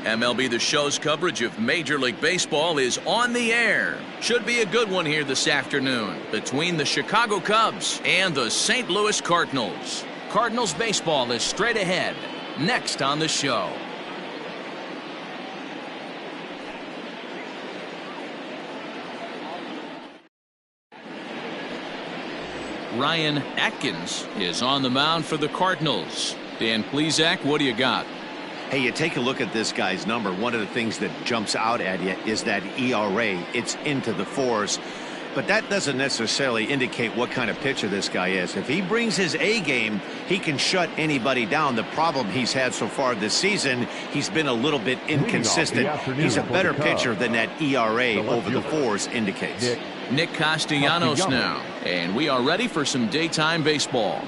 MLB The Show's coverage of Major League Baseball is on the air. Should be a good one here this afternoon between the Chicago Cubs and the St. Louis Cardinals. Cardinals baseball is straight ahead. Next on the show. Ryan Atkins is on the mound for the Cardinals. Dan Plesac, what do you got? Hey, you take a look at this guy's number. One of the things that jumps out at you is that ERA. It's into the fours. But that doesn't necessarily indicate what kind of pitcher this guy is. If he brings his A game, he can shut anybody down. The problem he's had so far this season, he's been a little bit inconsistent. He's a better pitcher than that ERA over the fours indicates. Nick Castellanos now. And we are ready for some daytime baseball.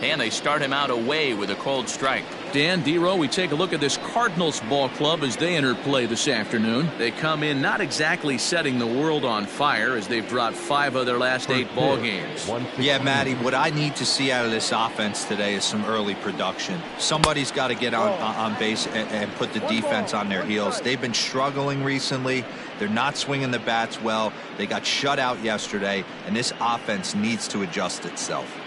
And they start him out away with a cold strike. Dan, D-Row, we take a look at this Cardinals ball club as they enter play this afternoon. They come in not exactly setting the world on fire as they've dropped 5 of their last 8 ball games. Yeah, Matty, what I need to see out of this offense today is some early production. Somebody's got to get on base and put the defense on their heels. They've been struggling recently. They're not swinging the bats well. They got shut out yesterday, and this offense needs to adjust itself.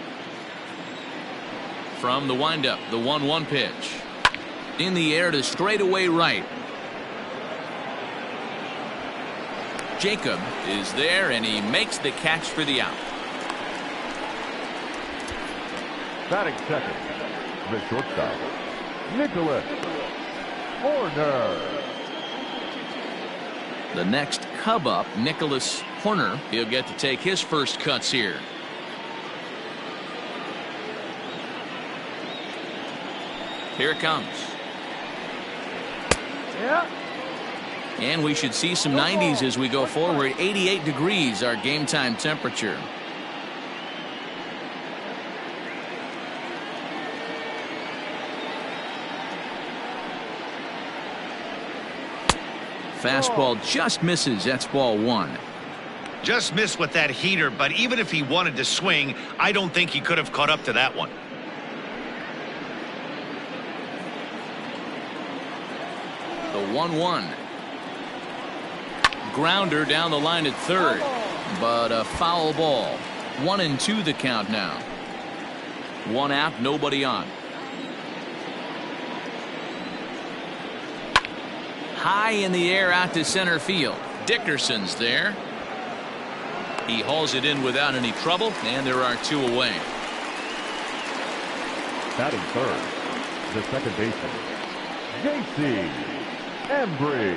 From the windup, the 1-1 pitch. In the air to straightaway right. Jacob is there, and he makes the catch for the out. Batting second, the shortstop, Nicholas Horner. The next Cub up, Nicholas Horner. He'll get to take his first cuts here. Here it comes. Yeah. And we should see some 90s as we go forward. 88 degrees, our game time temperature. Fastball just misses. That's ball 1. Just missed with that heater, but even if he wanted to swing, I don't think he could have caught up to that one. The 1-1. Grounder down the line at third, but a foul ball. 1-2 the count now. 1 out, nobody on. High in the air out to center field. Dickerson's there. He hauls it in without any trouble, and there are 2 away. Batting third, the second baseman, J.C. Embry.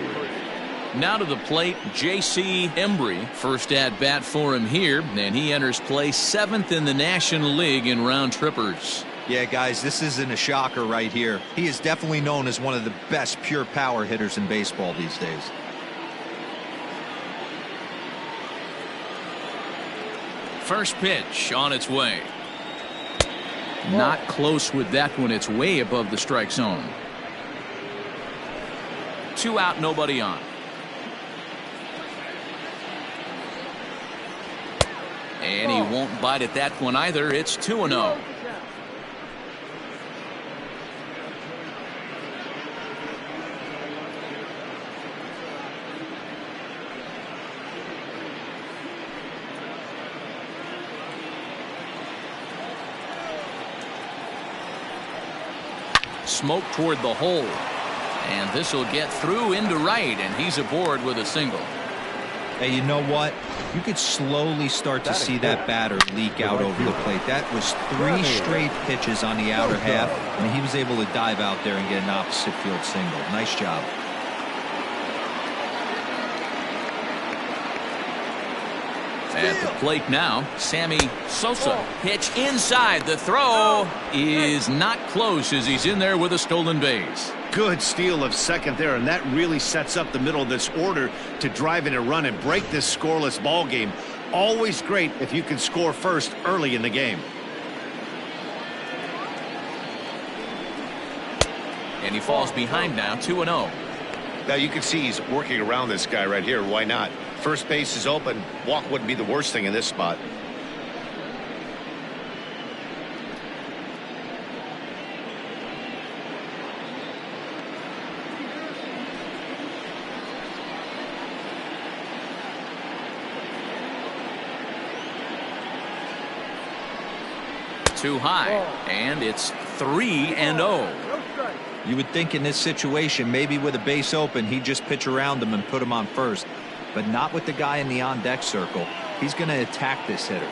Now to the plate, J.C. Embry. First at bat for him here, and he enters play 7th in the National League in round trippers. Yeah, guys, this isn't a shocker right here. He is definitely known as one of the best pure power hitters in baseball these days. First pitch on its way. Not close with that one. It's way above the strike zone. 2 out, nobody on. And he won't bite at that one either. It's 2-0. Smoke toward the hole. And this will get through into right, and he's aboard with a single. Hey, you know what? You could slowly start to see that batter leak out over the plate. That was 3 straight pitches on the outer half, and he was able to dive out there and get an opposite field single. Nice job. At the plate now, Sammy Sosa. Pitch inside. The throw is not close as he's in there with a stolen base. Good steal of second there, and that really sets up the middle of this order to drive in a run and break this scoreless ball game. Always great if you can score first early in the game. And he falls behind now, 2-0. Now you can see he's working around this guy right here. Why not? First base is open. Walk wouldn't be the worst thing in this spot. Too high, and it's 3-0. You would think in this situation, maybe with a base open, he'd just pitch around him and put him on first, but not with the guy in the on-deck circle. He's going to attack this hitter.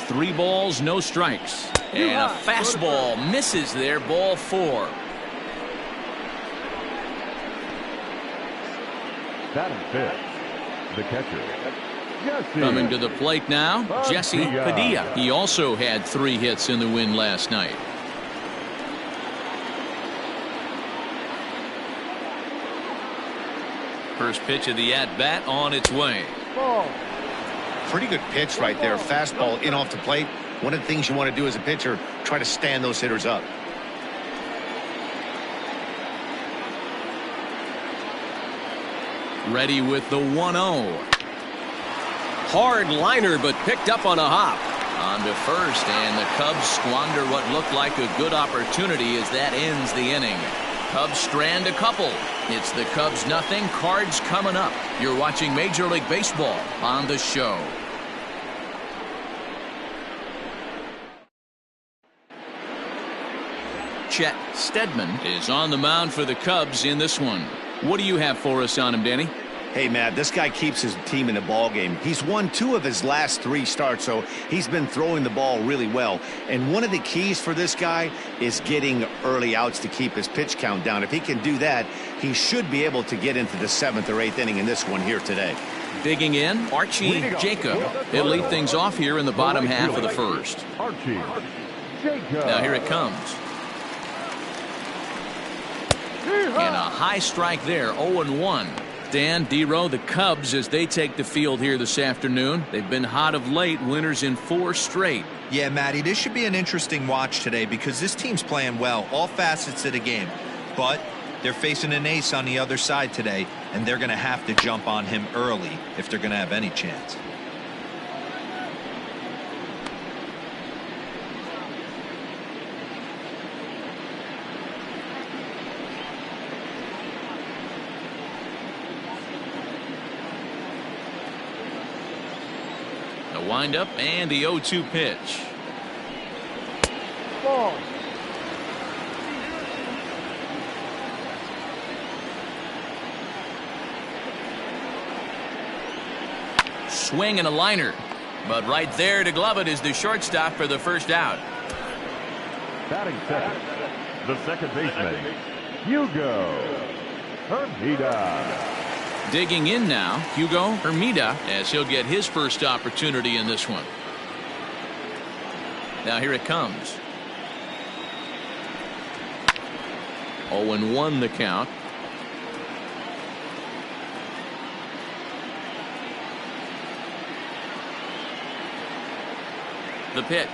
3 balls, no strikes. And a fastball misses there, ball 4. Batting fifth, the catcher, Jesse. Coming to the plate now, Jesse Padilla. He also had 3 hits in the win last night. First pitch of the at-bat on its way. Pretty good pitch right there. Fastball in off the plate. One of the things you want to do as a pitcher, try to stand those hitters up. Ready with the 1-0. Hard liner, but picked up on a hop. On to first, and the Cubs squander what looked like a good opportunity as that ends the inning. Cubs strand a couple. It's the Cubs nothing, Cards coming up. You're watching Major League Baseball on the show. Chet Steadman is on the mound for the Cubs in this one. What do you have for us on him, Danny? Hey, Matt, this guy keeps his team in the ball game. He's won 2 of his last 3 starts, so he's been throwing the ball really well. And one of the keys for this guy is getting early outs to keep his pitch count down. If he can do that, he should be able to get into the 7th or 8th inning in this one here today. Digging in, Archie Jacob. He'll lead things off here in the bottom half of the first. Archie Jacob. Now here it comes. And a high strike there, 0-1. Dan, D-Row, the Cubs, as they take the field here this afternoon. They've been hot of late, winners in 4 straight. Yeah, Matty, this should be an interesting watch today because this team's playing well, all facets of the game. But they're facing an ace on the other side today, and they're going to have to jump on him early if they're going to have any chance. Wind up and the 0-2 pitch. Ball. Swing and a liner, but right there to glove it is the shortstop for the first out. Batting second, the second baseman, Hugo Hermida. Digging in now, Hugo Hermida, as he'll get his first opportunity in this one. Now here it comes. 0-1 the count. The pitch.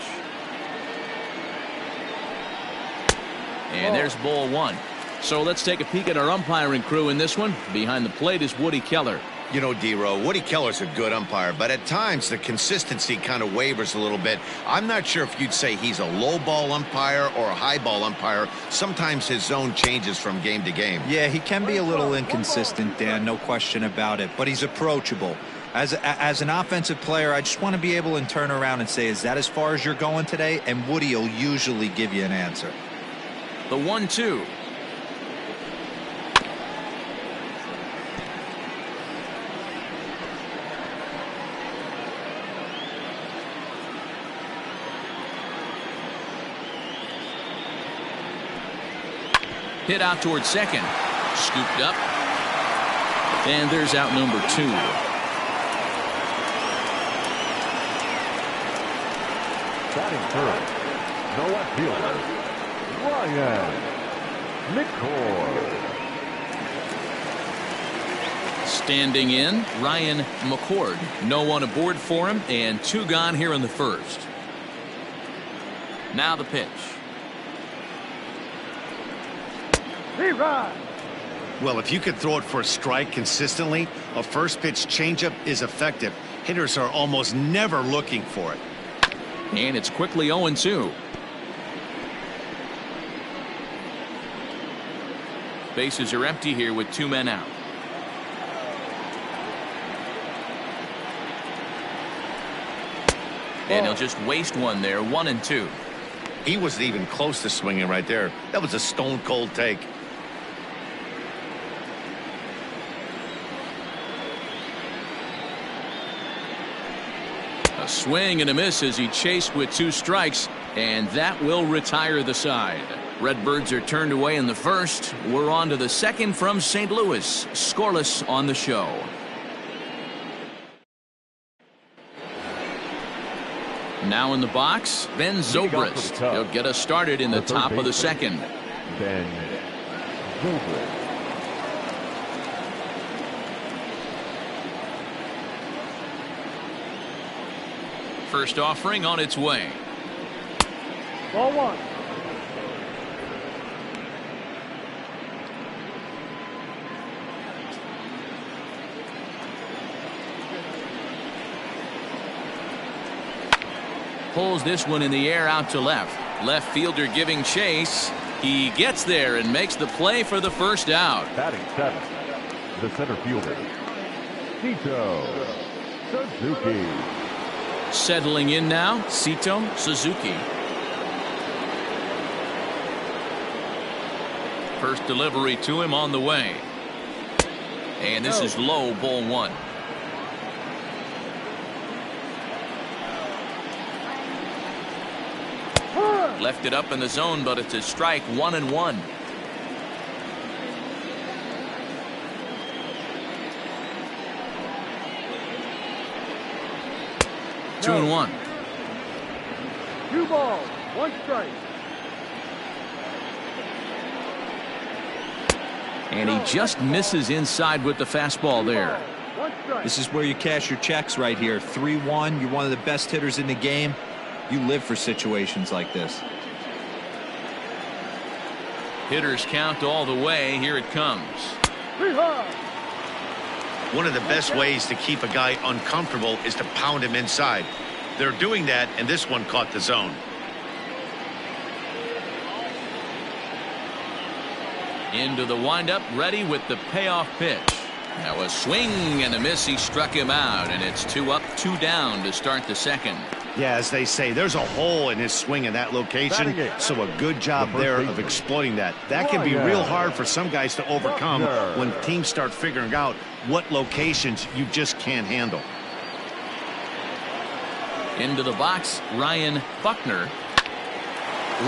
And there's ball 1. So let's take a peek at our umpiring crew in this one. Behind the plate is Woody Keller. You know, D-Row, Woody Keller's a good umpire, but at times the consistency kind of wavers a little bit. I'm not sure if you'd say he's a low ball umpire or a high ball umpire. Sometimes his zone changes from game to game. Yeah, he can be a little inconsistent, Dan, no question about it, but he's approachable. As an offensive player, I just want to be able to turn around and say, is that as far as you're going today? And Woody will usually give you an answer. The 1-2. Hit out towards second. Scooped up. And there's out number 2. Batting first, the left fielder, Ryan McCord. Standing in, Ryan McCord. No one aboard for him, and 2 gone here in the first. Now the pitch. Well, if you could throw it for a strike consistently, a first pitch changeup is effective. Hitters are almost never looking for it. And it's quickly 0-2. Bases are empty here with 2 men out. And he'll just waste one there, 1-2. He wasn't even close to swinging right there. That was a stone-cold take. A swing and a miss as he chased with 2 strikes, and that will retire the side. Redbirds are turned away in the first. We're on to the second from St. Louis. Scoreless on the show. Now in the box, Ben Zobrist. He'll get us started in the top of the second. Ben Zobrist. First offering on its way. Ball 1. Pulls this one in the air out to left. Left fielder giving chase. He gets there and makes the play for the first out. Batting 7, the center fielder, Tito Suzuki. Settling in now, Sito Suzuki. First delivery to him on the way. And this is low, ball 1. Left it up in the zone, but it's a strike, 1-1. Two and 1. 2 balls, 1 strike. And he just misses inside with the fastball there. 1 strike. This is where you cash your checks right here. 3-1. You're one of the best hitters in the game. You live for situations like this. Hitters count all the way. Here it comes. One of the best ways to keep a guy uncomfortable is to pound him inside. They're doing that, and this one caught the zone. Into the windup, ready with the payoff pitch. Now a swing and a miss. He struck him out, and it's 2 up, 2 down to start the second. Yeah, as they say, there's a hole in his swing in that location, so a good job there of exploiting that. That can be real hard for some guys to overcome when teams start figuring out what locations you just can't handle. Into the box, Ryan Buckner.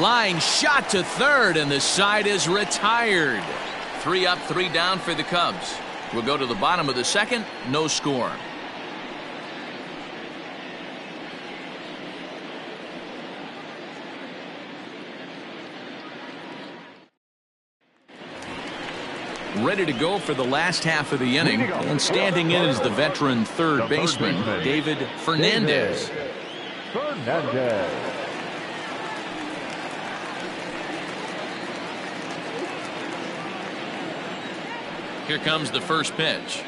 Line shot to third, and the side is retired. 3 up, 3 down for the Cubs. We'll go to the bottom of the second, no score. Ready to go for the last half of the inning, and standing in is the veteran third baseman, David Fernandez. Here comes the first pitch.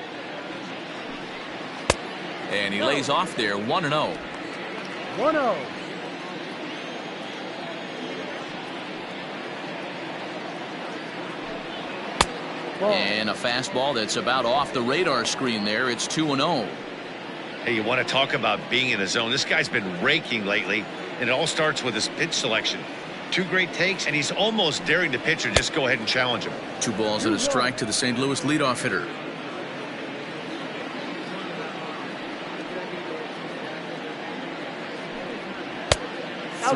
And he lays off there, 1-0. 1-0. And a fastball that's about off the radar screen there. It's 2-0. Hey, you want to talk about being in the zone? This guy's been raking lately, and it all starts with his pitch selection. 2 great takes, and he's almost daring the pitcher just go ahead and challenge him. 2 balls and a strike to the St. Louis leadoff hitter.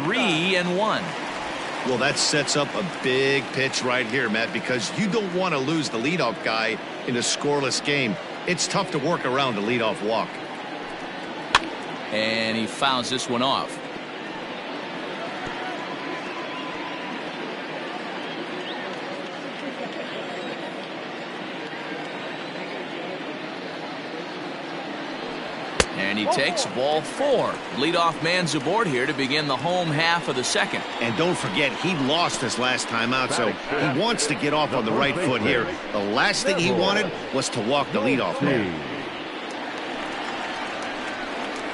Three and 1. Well, that sets up a big pitch right here, Matt, because you don't want to lose the leadoff guy in a scoreless game. It's tough to work around a leadoff walk. And he fouls this one off. And he takes ball 4. Leadoff man's aboard here to begin the home half of the second. And don't forget, he lost his last time out, so he wants to get off on the right foot here. The last thing he wanted was to walk the leadoff man.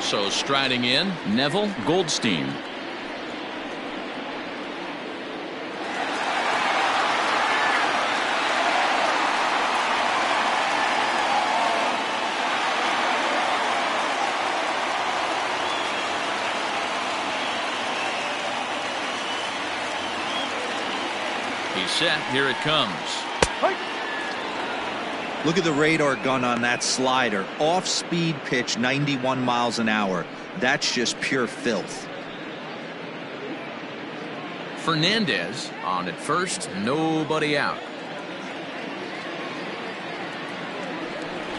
So striding in, Neville Goldstein. He's set. Here it comes. Look at the radar gun on that slider. Off-speed pitch, 91 miles an hour. That's just pure filth. Fernandez on at first, nobody out.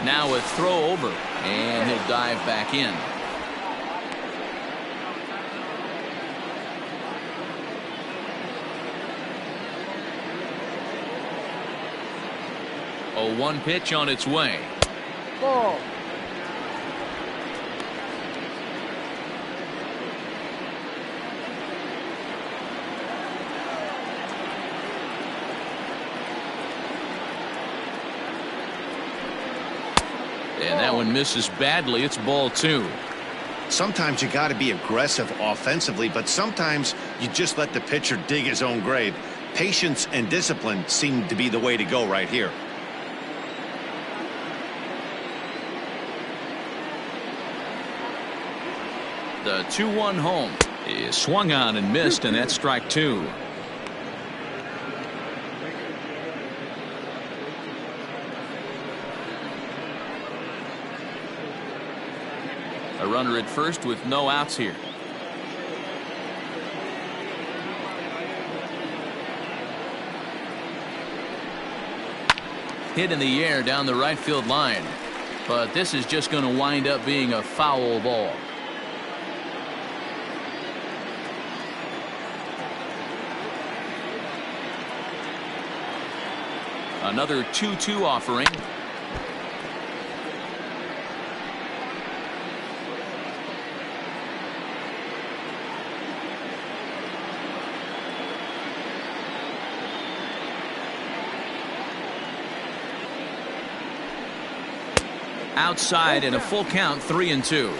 Now a throw over, and he'll dive back in. A 1 pitch on its way. Ball. And that one misses badly. It's ball 2. Sometimes you got to be aggressive offensively, but sometimes you just let the pitcher dig his own grave. Patience and discipline seem to be the way to go right here. The 2-1 home is swung on and missed, and that's strike 2. A runner at first with no outs here. Hit in the air down the right field line, but this is just going to wind up being a foul ball. Another 2-2 offering. Outside and a full count, 3-2.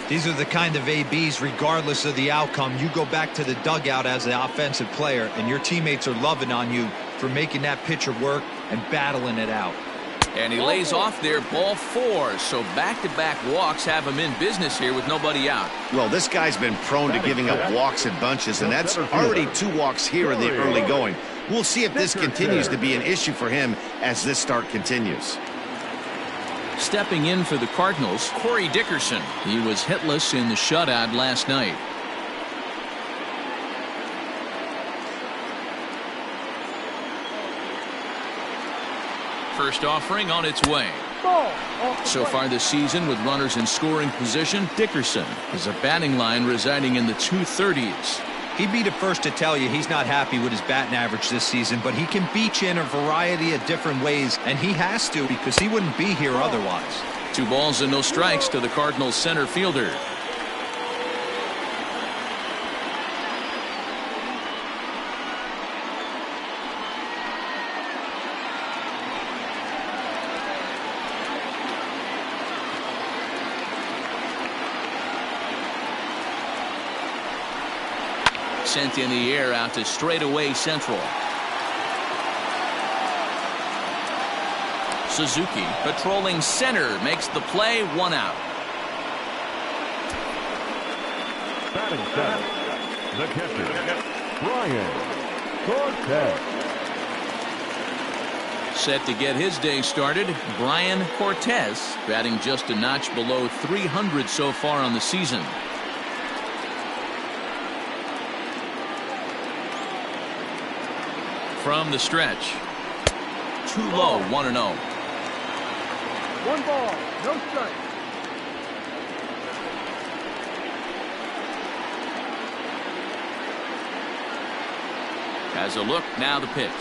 These are the kind of ABs, regardless of the outcome. You go back to the dugout as the offensive player, and your teammates are loving on you for making that pitcher work and battling it out. And he lays off there, ball 4. So back-to-back walks have him in business here with nobody out. Well, this guy's been prone to giving up walks in bunches, and that's already 2 walks here in the early going. We'll see if this continues to be an issue for him as this start continues. Stepping in for the Cardinals, Corey Dickerson. He was hitless in the shutout last night. First offering on its way. So far this season, with runners in scoring position, Dickerson is a batting line residing in the 230s. He'd be the first to tell you he's not happy with his batting average this season, but he can beat you in a variety of different ways, and he has to because he wouldn't be here otherwise. 2 balls and no strikes to the Cardinals center fielder. Sent in the air out to straightaway central. Suzuki patrolling center makes the play, 1 out. Batting center, the catcher, Brian Cortez. Set to get his day started, Brian Cortez, batting just a notch below 300 so far on the season. From the stretch. Too low, 1-0. 1 ball, no strike. Has a look, now the pitch.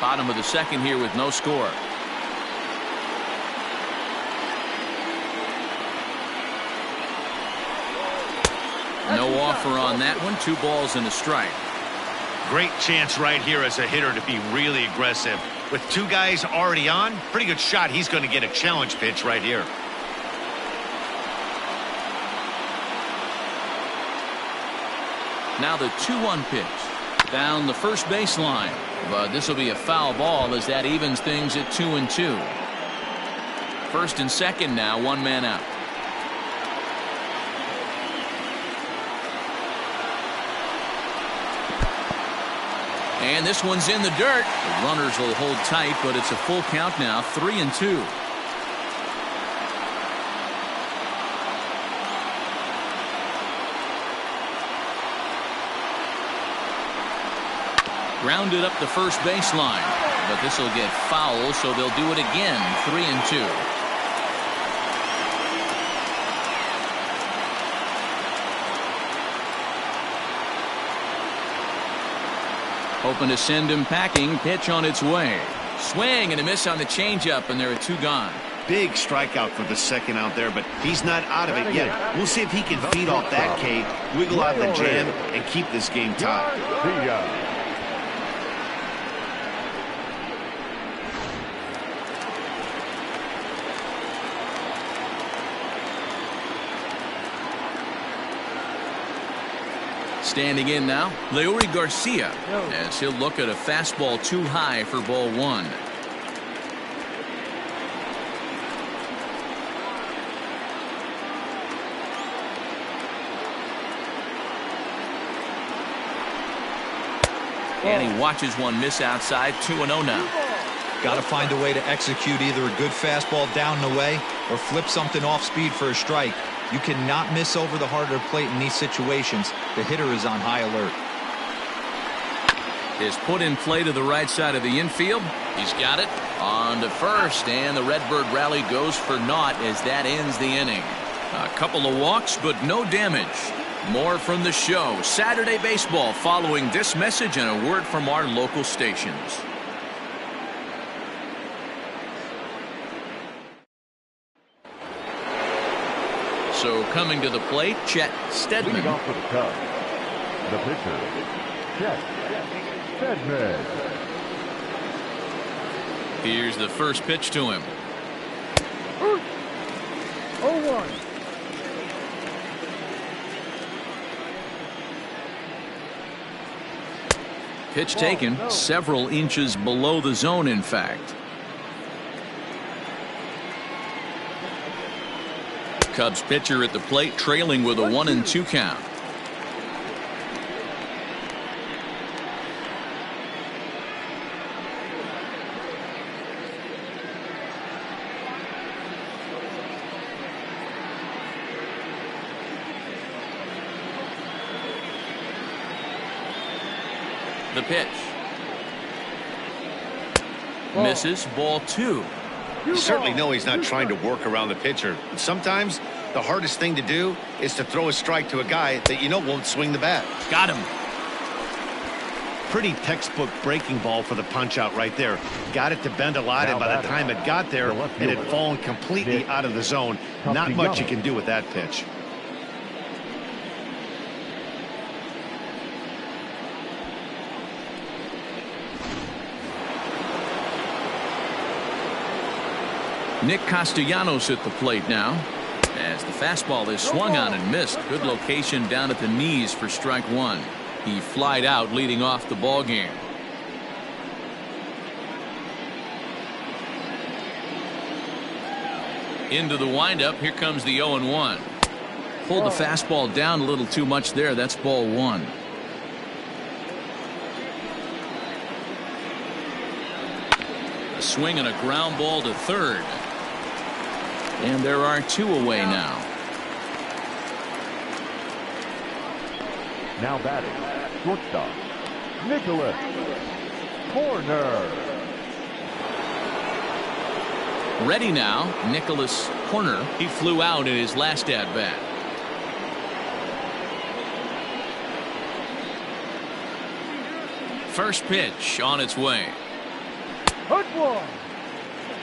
Bottom of the second here with no score. No offer on that one. 2 balls and a strike. Great chance right here as a hitter to be really aggressive. With 2 guys already on, pretty good shot he's going to get a challenge pitch right here. Now the 2-1 pitch. Down the first baseline. But this will be a foul ball as that evens things at 2-2. First and second now, 1 man out. And this one's in the dirt. The runners will hold tight, but it's a full count now, 3-2. Grounded up the first baseline, but this will get foul, so they'll do it again, 3-2. Hoping to send him packing. Pitch on its way. Swing and a miss on the changeup, and there are 2 gone. Big strikeout for the second out there, but he's not out of it yet. We'll see if he can feed off that K, wiggle out of the jam, and keep this game tied. Standing in now, Leury Garcia, as he'll look at a fastball too high for ball 1. And he watches one miss outside, 2-0 now. Got to find a way to execute either a good fastball down and away or flip something off speed for a strike. You cannot miss over the heart of the plate in these situations. The hitter is on high alert. Is put in play to the right side of the infield. He's got it on to first, and the Redbird rally goes for naught as that ends the inning. A couple of walks, but no damage. More from the show. Saturday baseball following this message and a word from our local stations. So coming to the plate, Chet Steadman. Leading off for the Cubs, the pitcher, Chet Steadman. Here's the first pitch to him. 0-1. Pitch taken several inches below the zone, in fact. Cubs pitcher at the plate trailing with a 1-2 count. The pitch. Misses, ball 2. You certainly know he's not trying to work around the pitcher. But sometimes the hardest thing to do is to throw a strike to a guy that you know won't swing the bat. Got him. Pretty textbook breaking ball for the punch out right there. Got it to bend a lot, and by the time it got there, it had fallen completely out of the zone. Not much you can do with that pitch. Nick Castellanos at the plate now, as the fastball is swung on and missed. Good location down at the knees for strike 1. He flied out, leading off the ball game. Into the windup. Here comes the 0-1. Pulled the fastball down a little too much there. That's ball 1. A swing and a ground ball to third. And there are 2 away now. Now batting, shortstop, Nicholas Corner. Ready now, Nicholas Corner. He flew out in his last at-bat. First pitch on its way. Hut one.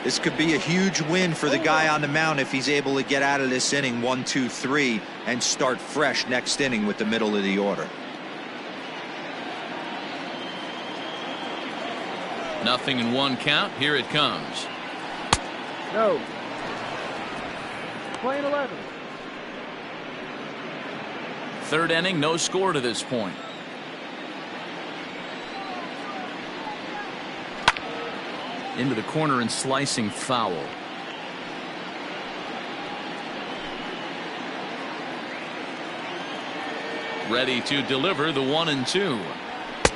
This could be a huge win for the guy on the mound if he's able to get out of this inning 1, 2, 3 and start fresh next inning with the middle of the order. Nothing in 1 count. Here it comes. No. Playing 11. Third inning, no score to this point. Into the corner and slicing foul. Ready to deliver the 1-2.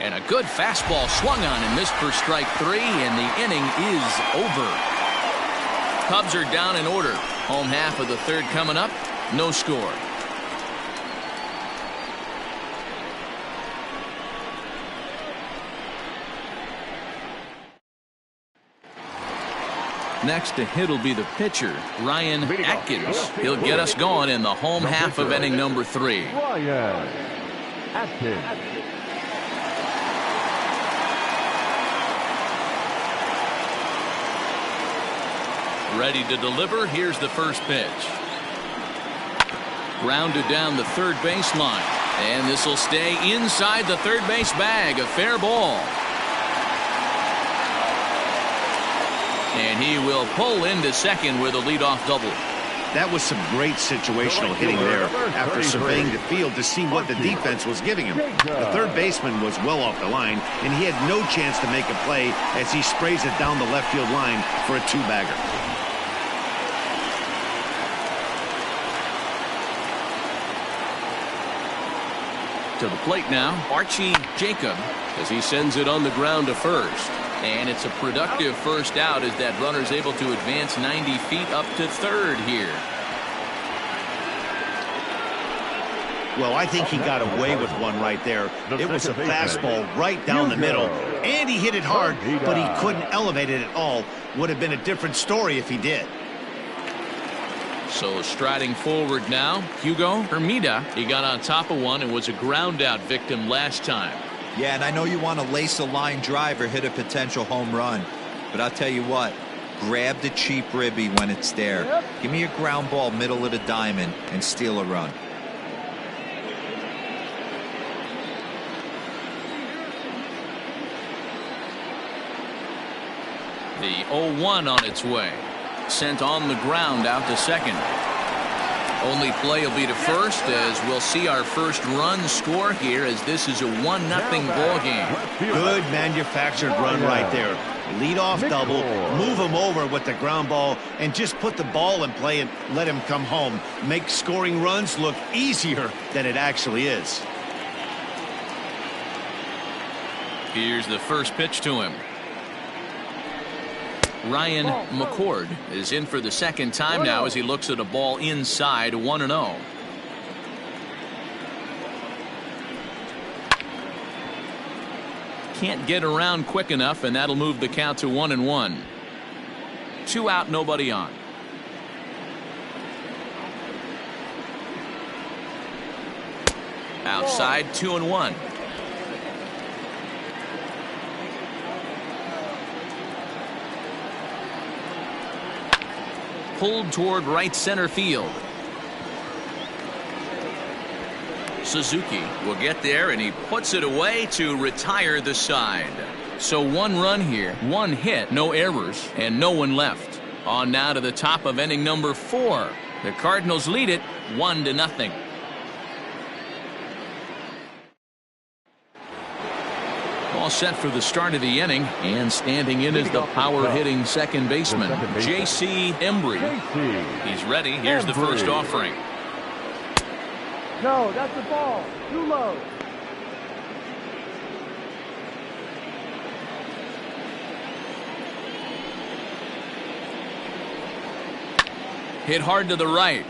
And a good fastball swung on and missed for strike 3, and the inning is over. Cubs are down in order. Home half of the third coming up. No score. Next to hit will be the pitcher, Ryan Atkins. He'll get us going in the home half of inning number 3. Ryan Atkins. Ready to deliver. Here's the first pitch. Grounded down the third baseline. And this will stay inside the third base bag. A fair ball. And he will pull into second with a leadoff double. That was some great situational hitting there after surveying the field to see what the defense was giving him. The third baseman was well off the line, and he had no chance to make a play as he sprays it down the left field line for a 2-bagger. To the plate now, Archie Jacob, as he sends it on the ground to first. And it's a productive first out as that runner's able to advance 90 feet up to third here. Well, I think he got away with one right there. It was a fastball right down the middle, and he hit it hard, but he couldn't elevate it at all. Would have been a different story if he did. So striding forward now, Hugo Hermida. He got on top of one and was a ground out victim last time. Yeah, and I know you want to lace a line drive or hit a potential home run, but I'll tell you what, grab the cheap ribby when it's there. Give me a ground ball middle of the diamond and steal a run. The 0-1 on its way. Sent on the ground out to second. Only play will be to first as we'll see our first run score here as this is a 1-0 ball game. Good manufactured run right there. Lead off double, move him over with the ground ball, and just put the ball in play and let him come home. Make scoring runs look easier than it actually is. Here's the first pitch to him. Ryan McCord is in for the second time now as he looks at a ball inside 1-0. Can't get around quick enough, and that'll move the count to 1-1. 2 out, nobody on. Outside, 2-1. Pulled toward right center field. Suzuki will get there, and he puts it away to retire the side. So 1 run here, 1 hit, no errors, and no one left. On now to the top of inning number 4. The Cardinals lead it 1-0. All set for the start of the inning, and standing in is the power-hitting second baseman, J.C. Embry. He's ready. Here's the first offering. No, that's the ball. Too low. Hit hard to the right.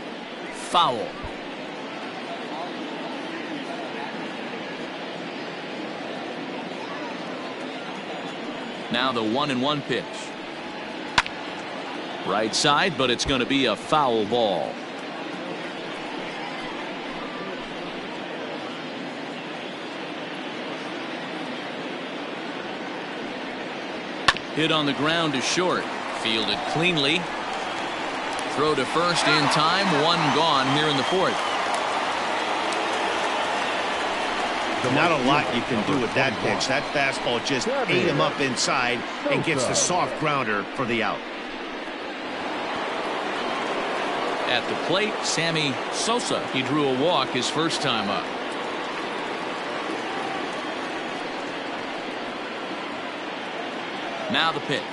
Foul. Now the 1-1 pitch. Right side, but it's going to be a foul ball. Hit on the ground is short. Fielded cleanly. Throw to first in time. 1 gone here in the 4th. Not a lot you can do with that pitch. That fastball just ate him up inside and gets the soft grounder for the out. At the plate, Sammy Sosa. He drew a walk his first time up. Now the pitch.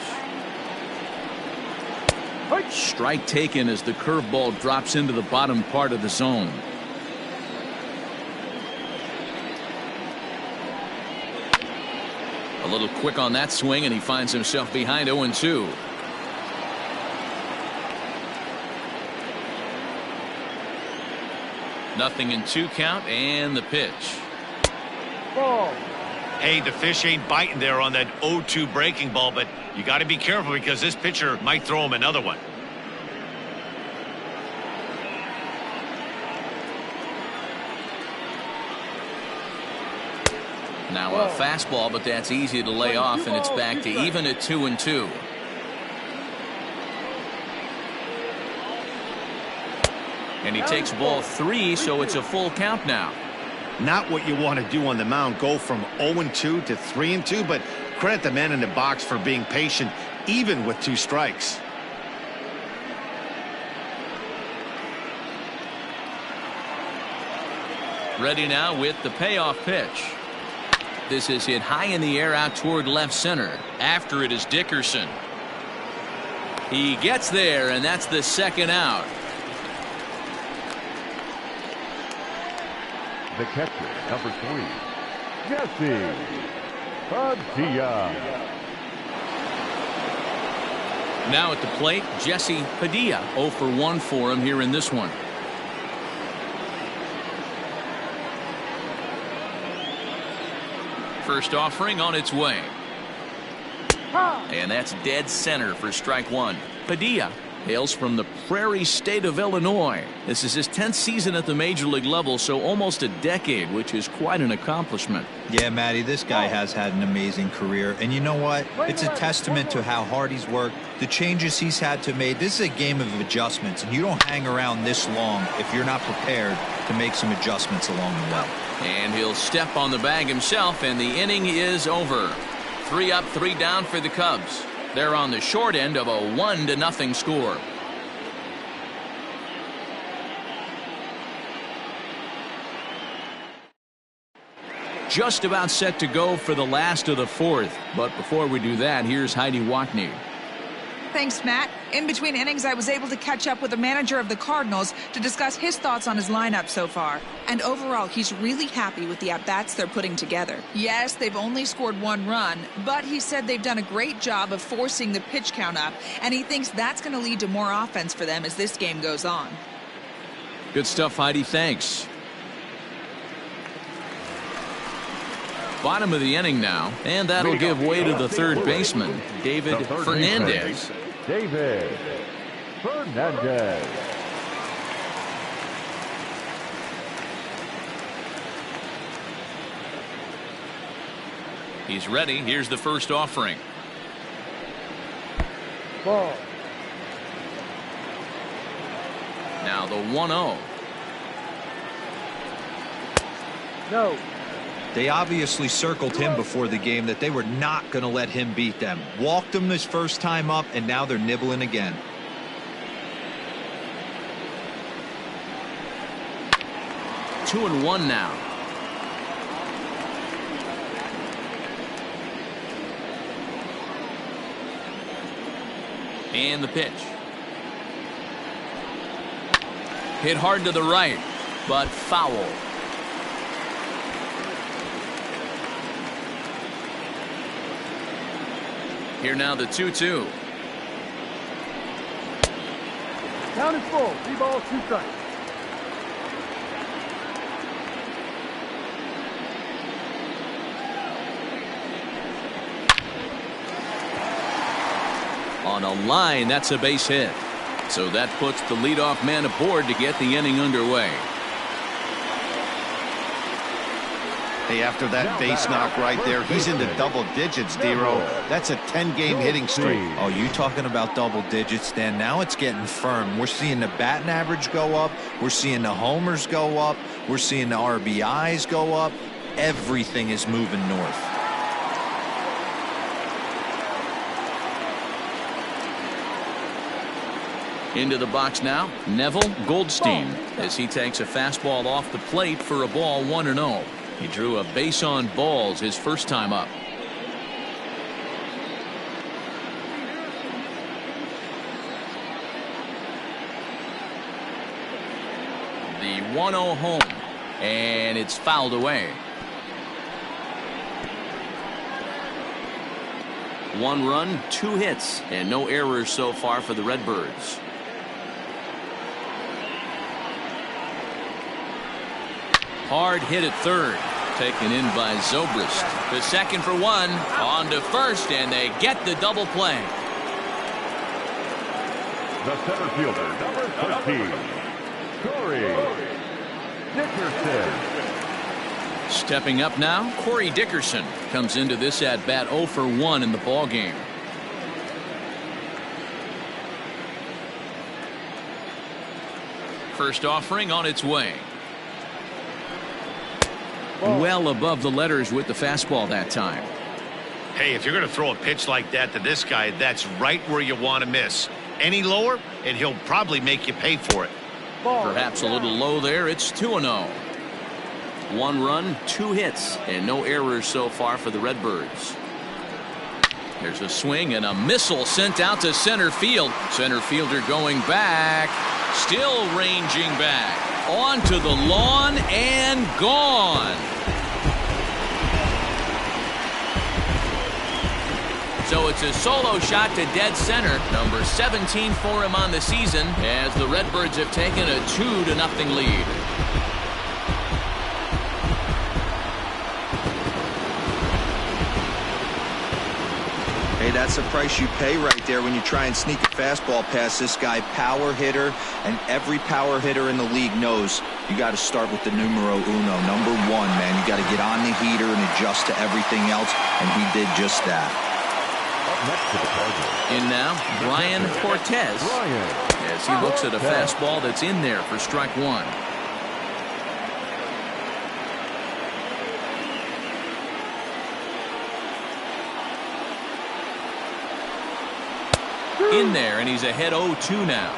Strike taken as the curveball drops into the bottom part of the zone. little quick on that swing, and he finds himself behind 0-2. Nothing in 2 count, and the pitch. Ball. Hey, the fish ain't biting there on that 0-2 breaking ball, but you got to be careful because this pitcher might throw him another one. Now a fastball, but that's easy to lay off, and it's back to even at 2-2. And he takes ball 3, so it's a full count now. Not what you want to do on the mound, go from 0-2 to 3-2, but credit the man in the box for being patient, even with 2 strikes. Ready now with the payoff pitch. This is hit high in the air out toward left center. After it is Dickerson. He gets there, and that's the 2nd out. The catcher, number 3, Jesse Padilla. Now at the plate, Jesse Padilla. 0 for 1 for him here in this one. First offering on its way. And that's dead center for strike 1. Padilla hails from the prairie state of Illinois. This is his 10th season at the major league level, so almost a decade, which is quite an accomplishment. Yeah, Matty, this guy has had an amazing career. And you know what? It's a testament to how hard he's worked, the changes he's had to make. This is a game of adjustments, and you don't hang around this long if you're not prepared to make some adjustments along the way. And he'll step on the bag himself, and the inning is over. 3 up, 3 down for the Cubs. They're on the short end of a 1-0 score. Just about set to go for the last of the 4th. But before we do that, here's Heidi Watney. Thanks, Matt. In between innings, I was able to catch up with the manager of the Cardinals to discuss his thoughts on his lineup so far. And overall, he's really happy with the at-bats they're putting together. Yes, they've only scored 1 run, but he said they've done a great job of forcing the pitch count up, and he thinks that's going to lead to more offense for them as this game goes on. Good stuff, Heidi. Thanks. Bottom of the inning now, and that'll give way to the 3rd baseman, David Fernandez. David Fernandez. He's ready. Here's the first offering. Ball. Now the 1-0. No. They obviously circled him before the game that they were not going to let him beat them. Walked him his first time up, and now they're nibbling again. Two and one now. And the pitch. Hit hard to the right, but foul. Here now the 2-2. Count is full. 3 balls, 2 strikes. On a line, that's a base hit. So that puts the leadoff man aboard to get the inning underway. Hey, after that base knock right there, he's into double digits, D-Row. That's a 10-game hitting streak. Oh, you talking about double digits, Dan? Now it's getting firm. We're seeing the batting average go up. We're seeing the homers go up. We're seeing the RBIs go up. Everything is moving north. Into the box now, Neville Goldstein, as he takes a fastball off the plate for a ball 1-0. He drew a base on balls his first time up. The 1-0 home, and it's fouled away. 1 run, 2 hits, and no errors so far for the Redbirds. Hard hit at third. Taken in by Zobrist. The second for 1. On to first, and they get the double play. The center fielder, number 13, Corey Dickerson. Stepping up now, Corey Dickerson comes into this at bat 0 for 1 in the ball game. First offering on its way. Well above the letters with the fastball that time. Hey, if you're going to throw a pitch like that to this guy, that's right where you want to miss. Any lower, and he'll probably make you pay for it. Perhaps a little low there. It's 2-0. 1 run, 2 hits, and no errors so far for the Redbirds. There's a swing and a missile sent out to center field. Center fielder going back, still ranging back. Onto the lawn and gone. So it's a solo shot to dead center. Number 17 for him on the season as the Redbirds have taken a 2-0 lead. Hey, that's the price you pay right there when you try and sneak a fastball past this guy. Power hitter, and every power hitter in the league knows you got to start with the numero uno, number 1, man. You got to get on the heater and adjust to everything else, and he did just that. Up next to the Cardinals. In now, Brian Cortez as he looks at a fastball that's in there for strike 1. In there, and he's ahead 0-2 now.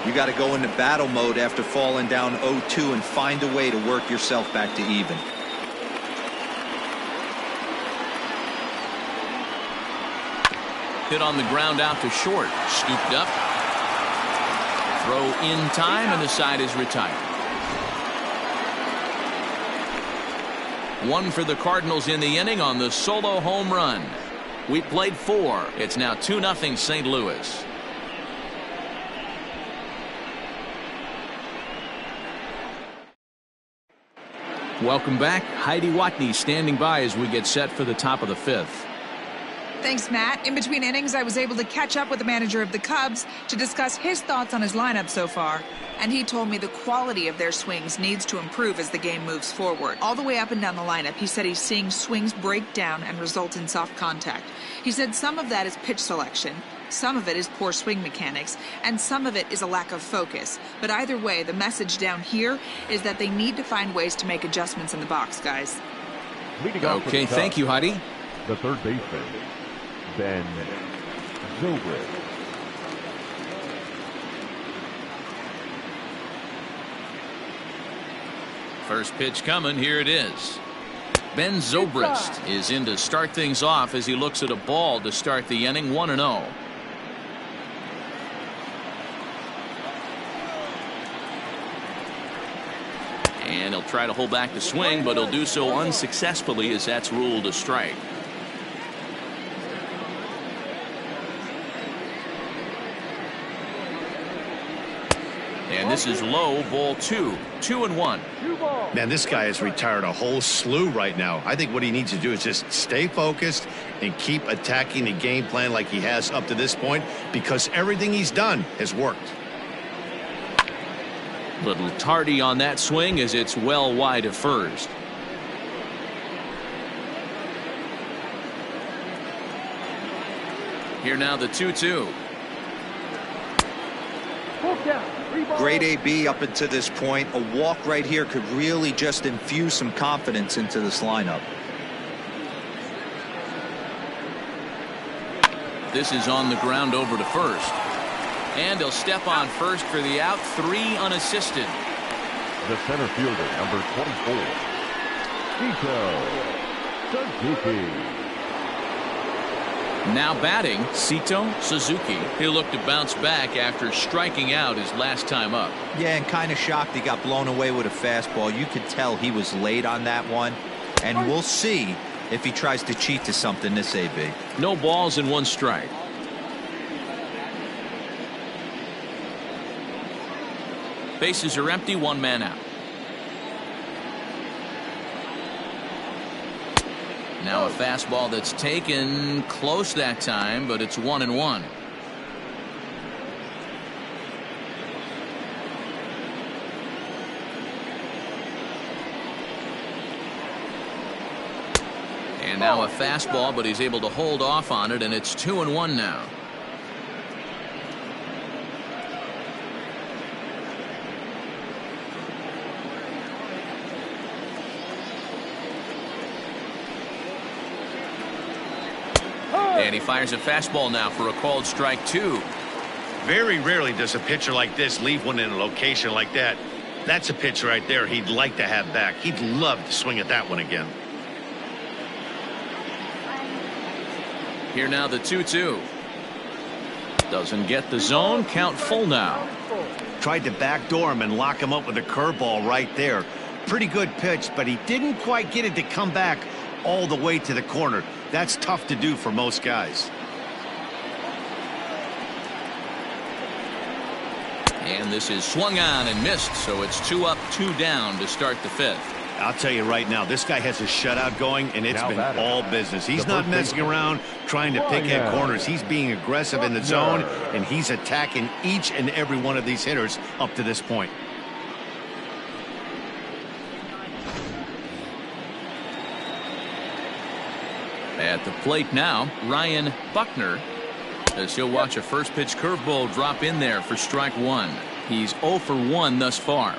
You got to go into battle mode after falling down 0-2 and find a way to work yourself back to even. Hit on the ground out to short. Scooped up. Throw in time, and the side is retired. 1 for the Cardinals in the inning on the solo home run. We played 4. It's now 2-0 St. Louis. Welcome back. Heidi Watney standing by as we get set for the top of the 5th. Thanks, Matt. In between innings, I was able to catch up with the manager of the Cubs to discuss his thoughts on his lineup so far. And he told me the quality of their swings needs to improve as the game moves forward. All the way up and down the lineup, he said he's seeing swings break down and result in soft contact. He said some of that is pitch selection, some of it is poor swing mechanics, and some of it is a lack of focus. But either way, the message down here is that they need to find ways to make adjustments in the box, guys. Okay, thank you, Heidi. The third baseman, Ben Zobrist. First pitch coming. Here it is. Ben Zobrist is in to start things off as he looks at a ball to start the inning. 1-0. And he'll try to hold back the swing, but he'll do so unsuccessfully as that's ruled a strike. And this is low, ball 2. 2-1. Man, this guy has retired a whole slew right now. I think what he needs to do is just stay focused and keep attacking the game plan like he has up to this point, because everything he's done has worked. Little tardy on that swing as it's well wide of first. Here now the 2-2. Great AB up until this point. A walk right here could really just infuse some confidence into this lineup. This is on the ground over to first. And he'll step on first for the out. 3 unassisted. The center fielder, number 24, Suzuki. Now batting, Sito Suzuki. He'll look to bounce back after striking out his last time up. Yeah, and kind of shocked he got blown away with a fastball. You could tell he was late on that one. And we'll see if he tries to cheat to something this AB. No balls and 1 strike. Bases are empty, 1 man out. Now a fastball that's taken close that time, but it's 1-1. And now a fastball, but he's able to hold off on it, and it's 2-1 now. And he fires a fastball now for a called strike 2. Very rarely does a pitcher like this leave one in a location like that. That's a pitch right there he'd like to have back. He'd love to swing at that one again. Here now the 2-2. Doesn't get the zone. Count full now. Tried to backdoor him and lock him up with a curveball right there. Pretty good pitch, but he didn't quite get it to come back all the way to the corner. That's tough to do for most guys. And this is swung on and missed, so it's 2 up, 2 down to start the 5th. I'll tell you right now, this guy has a shutout going, and it's been all business. He's not messing around trying to pick at corners. He's being aggressive in the zone, and he's attacking each and every one of these hitters up to this point. At the plate now, Ryan Buckner, as he'll watch a first pitch curveball drop in there for strike 1. He's 0 for 1 thus far.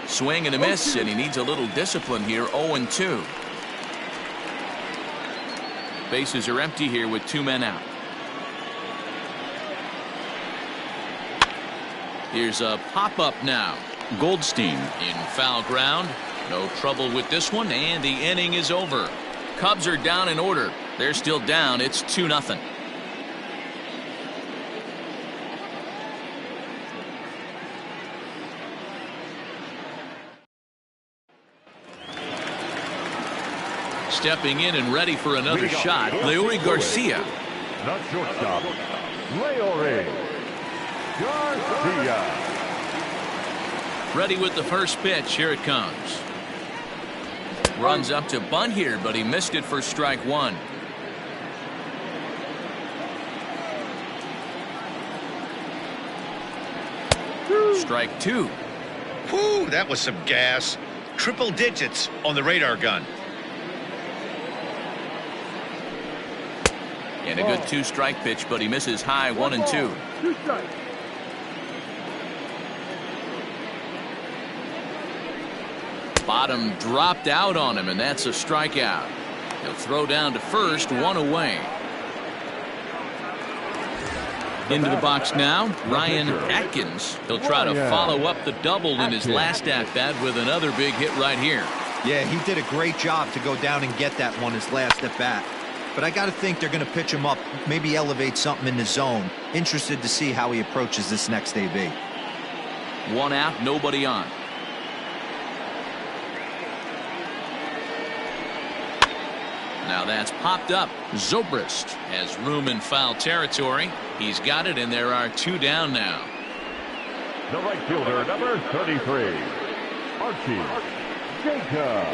Swing and a miss, and he needs a little discipline here. 0-2. Bases are empty here with 2 men out. Here's a pop-up now. Goldstein in foul ground. No trouble with this one, and the inning is over. Cubs are down in order. They're still down. It's 2-0. Stepping in and ready for another shot, Leury Garcia. Not shortstop, Leury Garcia. Ready with the first pitch. Here it comes. Runs up to bunt here, but he missed it for strike 1. Strike 2. Whew, that was some gas. Triple digits on the radar gun. And a good 2-strike pitch, but he misses high. 1-2. 2 strikes. Bottom dropped out on him, and that's a strikeout. He'll throw down to first, 1 away. Into the box now, Ryan Atkins. He'll try to follow up the double in his last at-bat with another big hit right here. Yeah, he did a great job to go down and get that one his last at-bat. But I got to think they're going to pitch him up, maybe elevate something in the zone. Interested to see how he approaches this next AB. 1 out, nobody on. Now that's popped up. Zobrist has room in foul territory. He's got it, and there are 2 down now. The right fielder, number 33, Archie Jacob.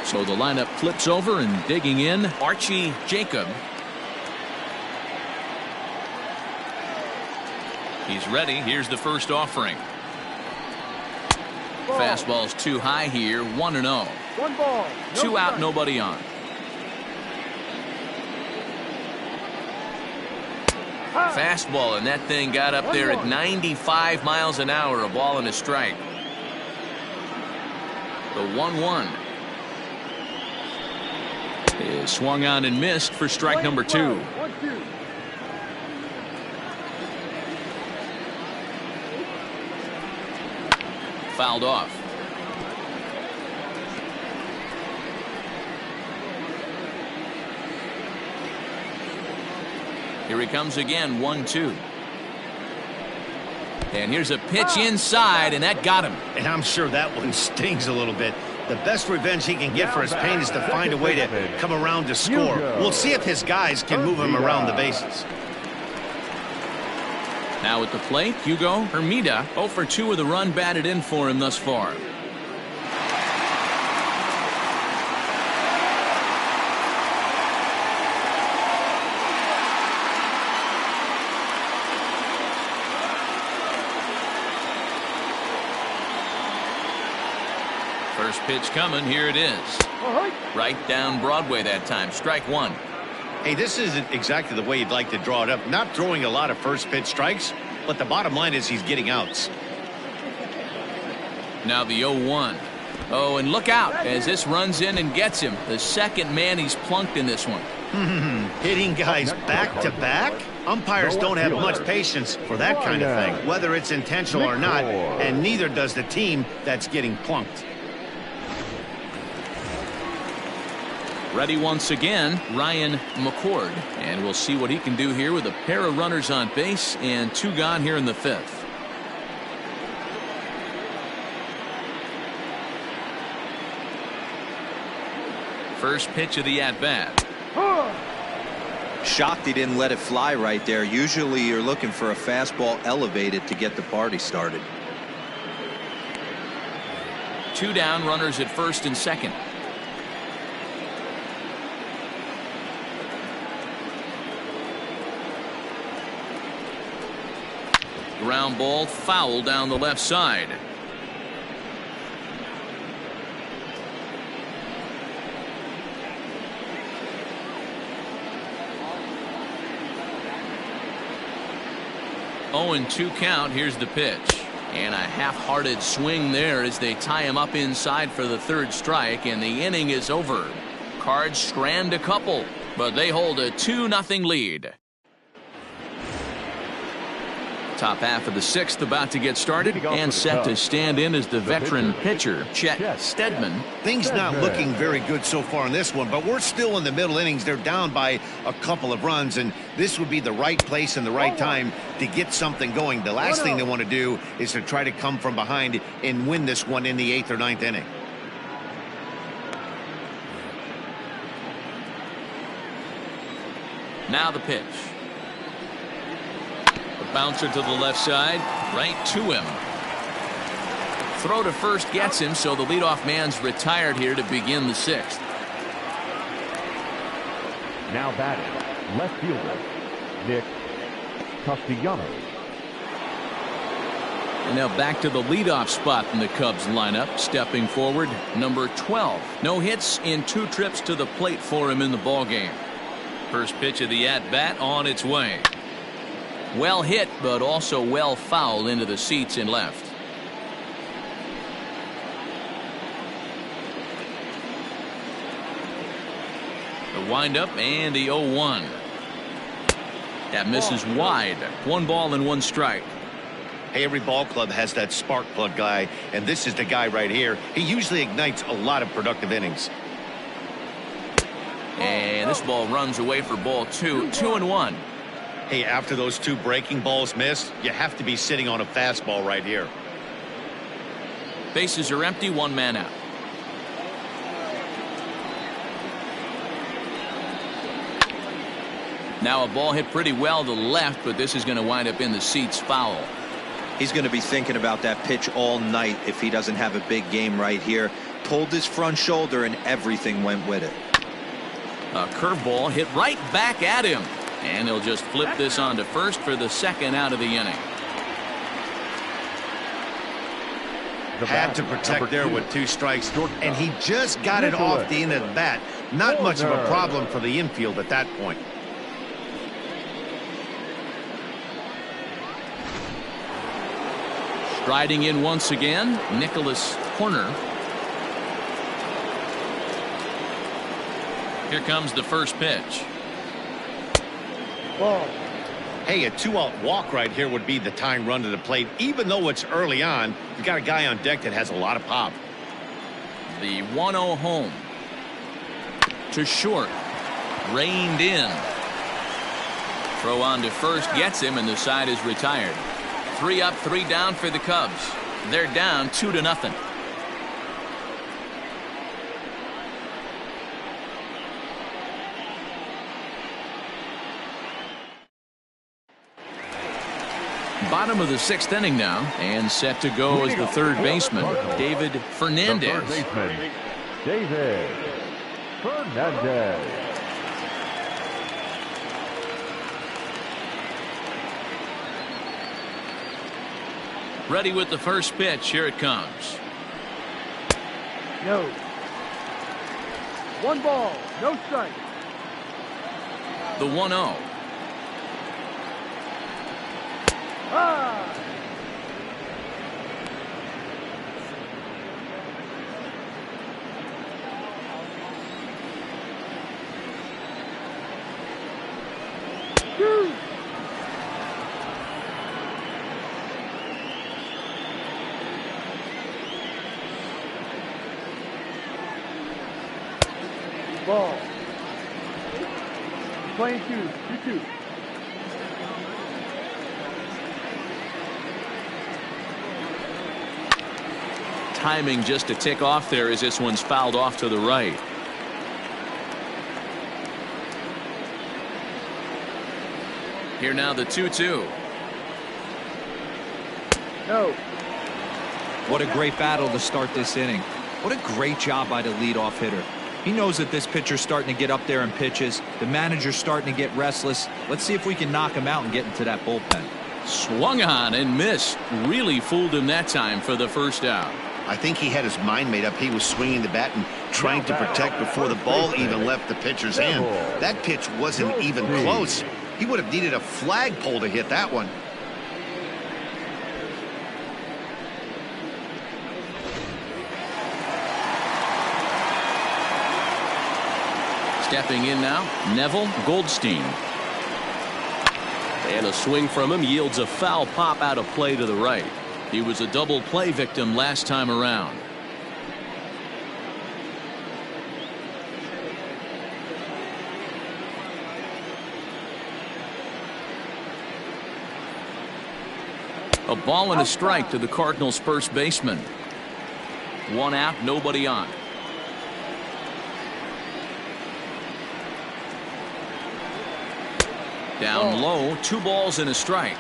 So the lineup flips over, and digging in, Archie Jacob. He's ready. Here's the first offering. Fastball's too high here. 1-0. 1 ball. 2 out, nobody on. Fastball, and that thing got up there at 95 miles an hour. A ball and a strike. The 1-1 is swung on and missed for strike number 2. 1-2. Fouled off. Here he comes again, 1-2. And here's a pitch inside, and that got him. And I'm sure that one stings a little bit. The best revenge he can get for his pain is to find a way to come around to score. We'll see if his guys can move him around the bases. Now at the plate, Hugo Hermida, 0 for 2 with a run batted in for him thus far. First pitch coming. Here it is. Right down Broadway that time. Strike one. Hey, this isn't exactly the way you'd like to draw it up. Not throwing a lot of first pitch strikes, but the bottom line is he's getting outs. Now the 0-1. Oh, and look out as this runs in and gets him. The second man he's plunked in this one. Hitting guys back to back? Umpires don't have much patience for that kind of thing, whether it's intentional or not, and neither does the team that's getting plunked. Ready once again, Ryan McCord. And we'll see what he can do here with a pair of runners on base and 2 gone here in the 5th. First pitch of the at-bat. Shocked he didn't let it fly right there. Usually you're looking for a fastball elevated to get the party started. 2 down, runners at first and second. Ground ball foul down the left side. Oh, and 2 count. Here's the pitch. And a half-hearted swing there as they tie him up inside for the 3rd strike, and the inning is over. Cards strand a couple, but they hold a 2-0 lead. Top half of the 6th about to get started, and set to stand in as the veteran pitcher, Chet Steadman. Things not looking very good so far in this one, but we're still in the middle innings. They're down by a couple of runs, and this would be the right place and the right time to get something going. The last thing they want to do is to try to come from behind and win this one in the 8th or 9th inning. Now the pitch. Bouncer to the left side, right to him. Throw to first gets him, so the leadoff man's retired here to begin the 6th. Now batting, left fielder, Nick Castellanos. And now back to the leadoff spot in the Cubs lineup. Stepping forward, number 12. No hits in 2 trips to the plate for him in the ballgame. First pitch of the at-bat on its way. Well hit, but also well fouled into the seats in left. The windup and the 0-1. That misses wide. 1 ball and 1 strike. Hey, every ball club has that spark plug guy, and this is the guy right here. He usually ignites a lot of productive innings. And this ball runs away for ball 2. 2-1. Hey, after those 2 breaking balls missed, you have to be sitting on a fastball right here. Bases are empty, 1 man out. Now a ball hit pretty well to left, but this is going to wind up in the seats foul. He's going to be thinking about that pitch all night if he doesn't have a big game right here. Pulled his front shoulder and everything went with it. A curveball hit right back at him. And he'll just flip this on to first for the 2nd out of the inning. Had to protect there with 2 strikes, and he just got it off the end of the bat. Not much of a problem for the infield at that point. Striding in once again, Nicholas Horner. Here comes the first pitch. Hey, a 2-out walk right here would be the time run to the plate. Even though it's early on, you've got a guy on deck that has a lot of pop. The 1-0 home. To short. Reined in. Throw on to first gets him, and the side is retired. 3 up, 3 down for the Cubs. They're down 2-0. Bottom of the 6th inning now, and set to go is the third baseman, David Fernandez. The third baseman, David Fernandez. Ready with the first pitch. Here it comes. No. 1 ball, no strike. The 1-0. Ah! Two. Ball. Playing 2-2. Timing just a tick off there as this one's fouled off to the right. Here now the 2-2. No. What a great battle to start this inning. What a great job by the leadoff hitter. He knows that this pitcher's starting to get up there in pitches. The manager's starting to get restless. Let's see if we can knock him out and get into that bullpen. Swung on and missed. Really fooled him that time for the first out. I think he had his mind made up. He was swinging the bat and trying to protect before the ball even left the pitcher's hand. That pitch wasn't even close. He would have needed a flagpole to hit that one. Stepping in now, Neville Goldstein. And a swing from him yields a foul pop out of play to the right. He was a double play victim last time around. A ball and a strike to the Cardinals' first baseman. 1 out, nobody on. Down low, 2 balls and a strike.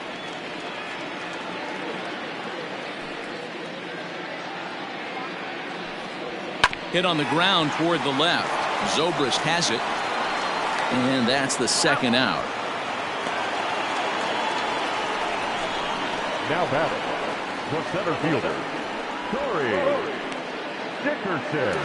Hit on the ground toward the left. Zobrist has it. And that's the second out. Now batting, the center fielder, Corey Dickerson.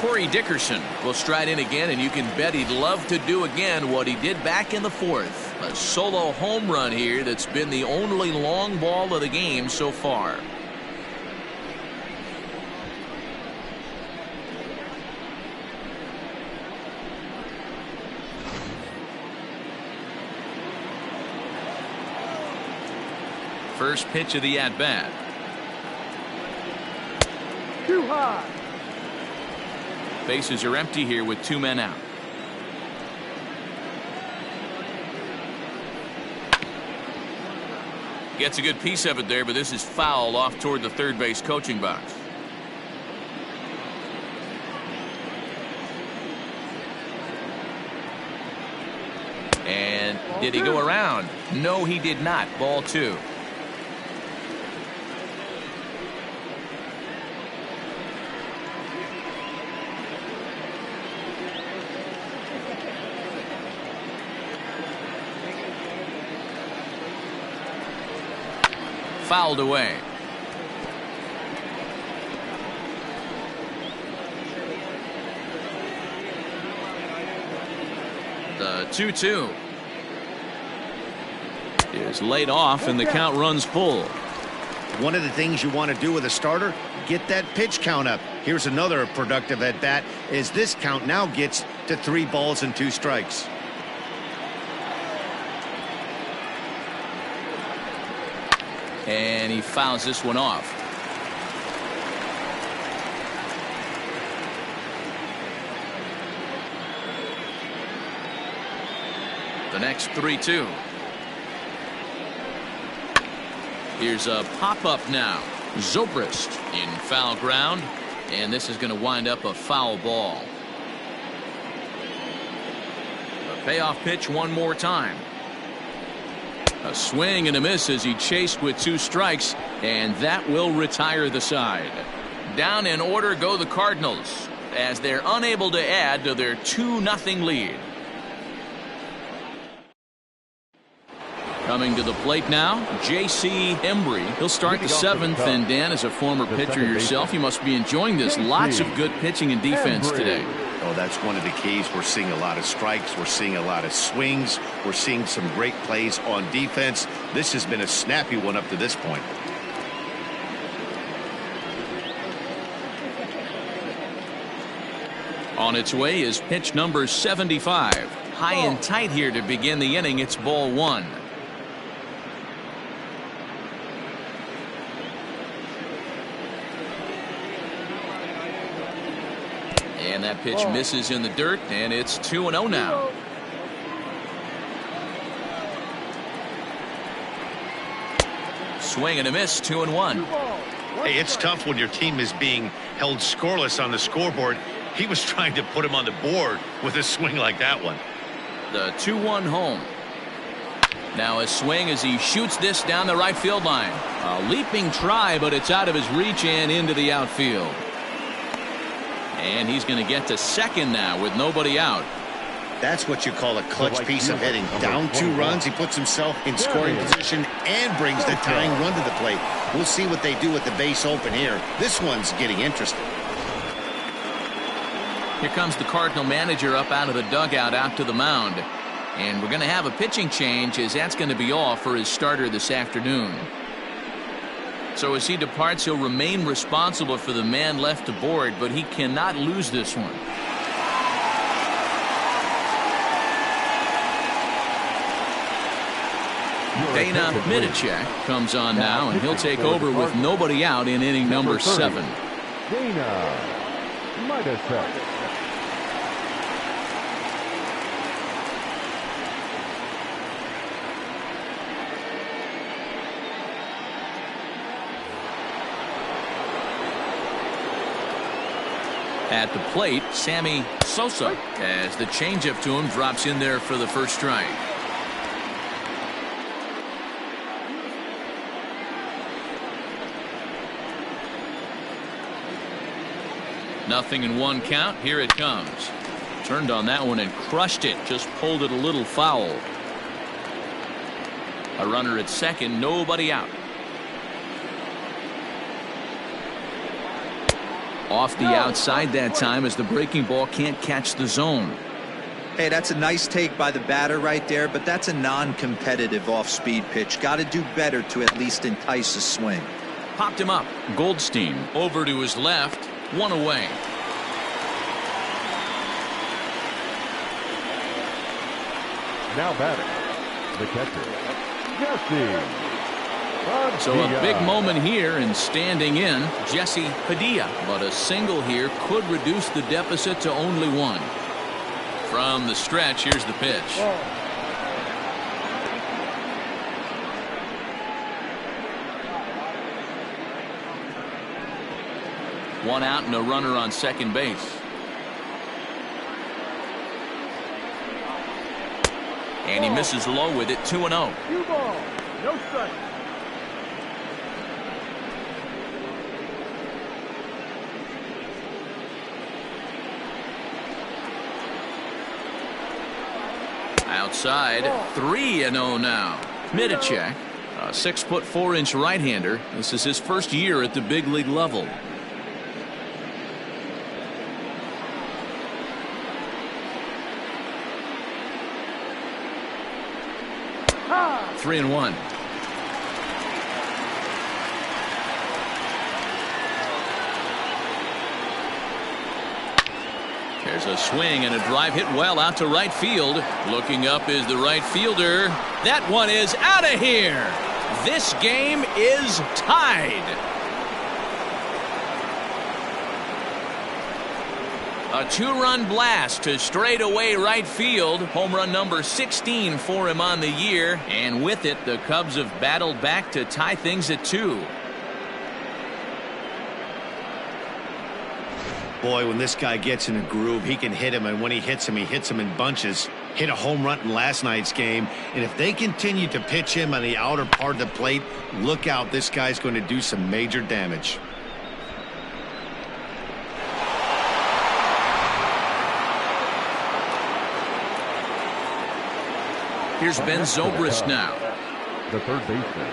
Corey Dickerson will stride in again, and you can bet he'd love to do again what he did back in the 4th. A solo home run here that's been the only long ball of the game so far. First pitch of the at-bat. Too high. Bases are empty here with 2 men out. Gets a good piece of it there, but this is foul off toward the third base coaching box. And did he go around? No, he did not. Ball 2. Fouled away. The 2-2 is laid off, and the count runs full. One of the things you want to do with a starter, get that pitch count up. Here's another productive at bat, as this count now gets to 3 balls and 2 strikes. And he fouls this one off. The The next 3-2. Here's a pop-up now. Zobrist in foul ground, and this is going to wind up a foul ball. A payoff pitch one more time. A swing and a miss as he chased with 2 strikes, and that will retire the side. Down in order go the Cardinals as they're unable to add to their 2-0 lead. Coming to the plate now, J.C. Embry. He'll start the 7th, and Dan, as a former pitcher yourself, you must be enjoying this. Lots of good pitching and defense today. Oh, that's one of the keys. We're seeing a lot of strikes. We're seeing a lot of swings. We're seeing some great plays on defense. This has been a snappy one up to this point. On its way is pitch number 75. High and tight here to begin the inning. It's ball 1. And that pitch misses in the dirt, and it's 2-0 now. Swing and a miss, 2-1. Hey, it's tough when your team is being held scoreless on the scoreboard. He was trying to put him on the board with a swing like that one. The 2-1 home. Now a swing as he shoots this down the right field line. A leaping try, but it's out of his reach and into the outfield. And he's going to get to second now with nobody out. That's what you call a clutch piece of hitting. Down 2 runs, he puts himself in scoring position and brings the tying run to the plate. We'll see what they do with the base open here. This one's getting interesting. Here comes the Cardinal manager up out of the dugout out to the mound. And we're going to have a pitching change, as that's going to be all for his starter this afternoon. So as he departs, he'll remain responsible for the man left aboard, but he cannot lose this one. Dana Midicek comes on now, and he'll take over with nobody out in inning number 7. Dana Midicek. At the plate, Sammy Sosa, as the changeup to him drops in there for the first strike. Nothing in 1 count. Here it comes. Turned on that one and crushed it. Just pulled it a little foul. A runner at second, nobody out. Off the outside that time as the breaking ball can't catch the zone. Hey, that's a nice take by the batter right there, but that's a non-competitive off-speed pitch. Got to do better to at least entice a swing. Popped him up. Goldstein over to his left. 1 away. Now batting, the catcher, Jesse. So a big moment here, and standing in, Jesse Padilla. But a single here could reduce the deficit to only 1. From the stretch, here's the pitch. One out and a runner on second base. And he misses low with it, 2-0. 2 balls, no strike. Outside, 3-0 now. Midicek, a 6'4" right-hander. This is his first year at the big league level. Ha! 3-1. There's a swing and a drive hit well out to right field. Looking up is the right fielder. That one is out of here. This game is tied. A two-run blast to straightaway right field. Home run number 16 for him on the year. And with it, the Cubs have battled back to tie things at 2. Boy, when this guy gets in a groove, he can hit him, and when he hits him in bunches. Hit a home run in last night's game, and if they continue to pitch him on the outer part of the plate, look out, this guy's going to do some major damage. Here's Ben Zobrist now. The third baseman.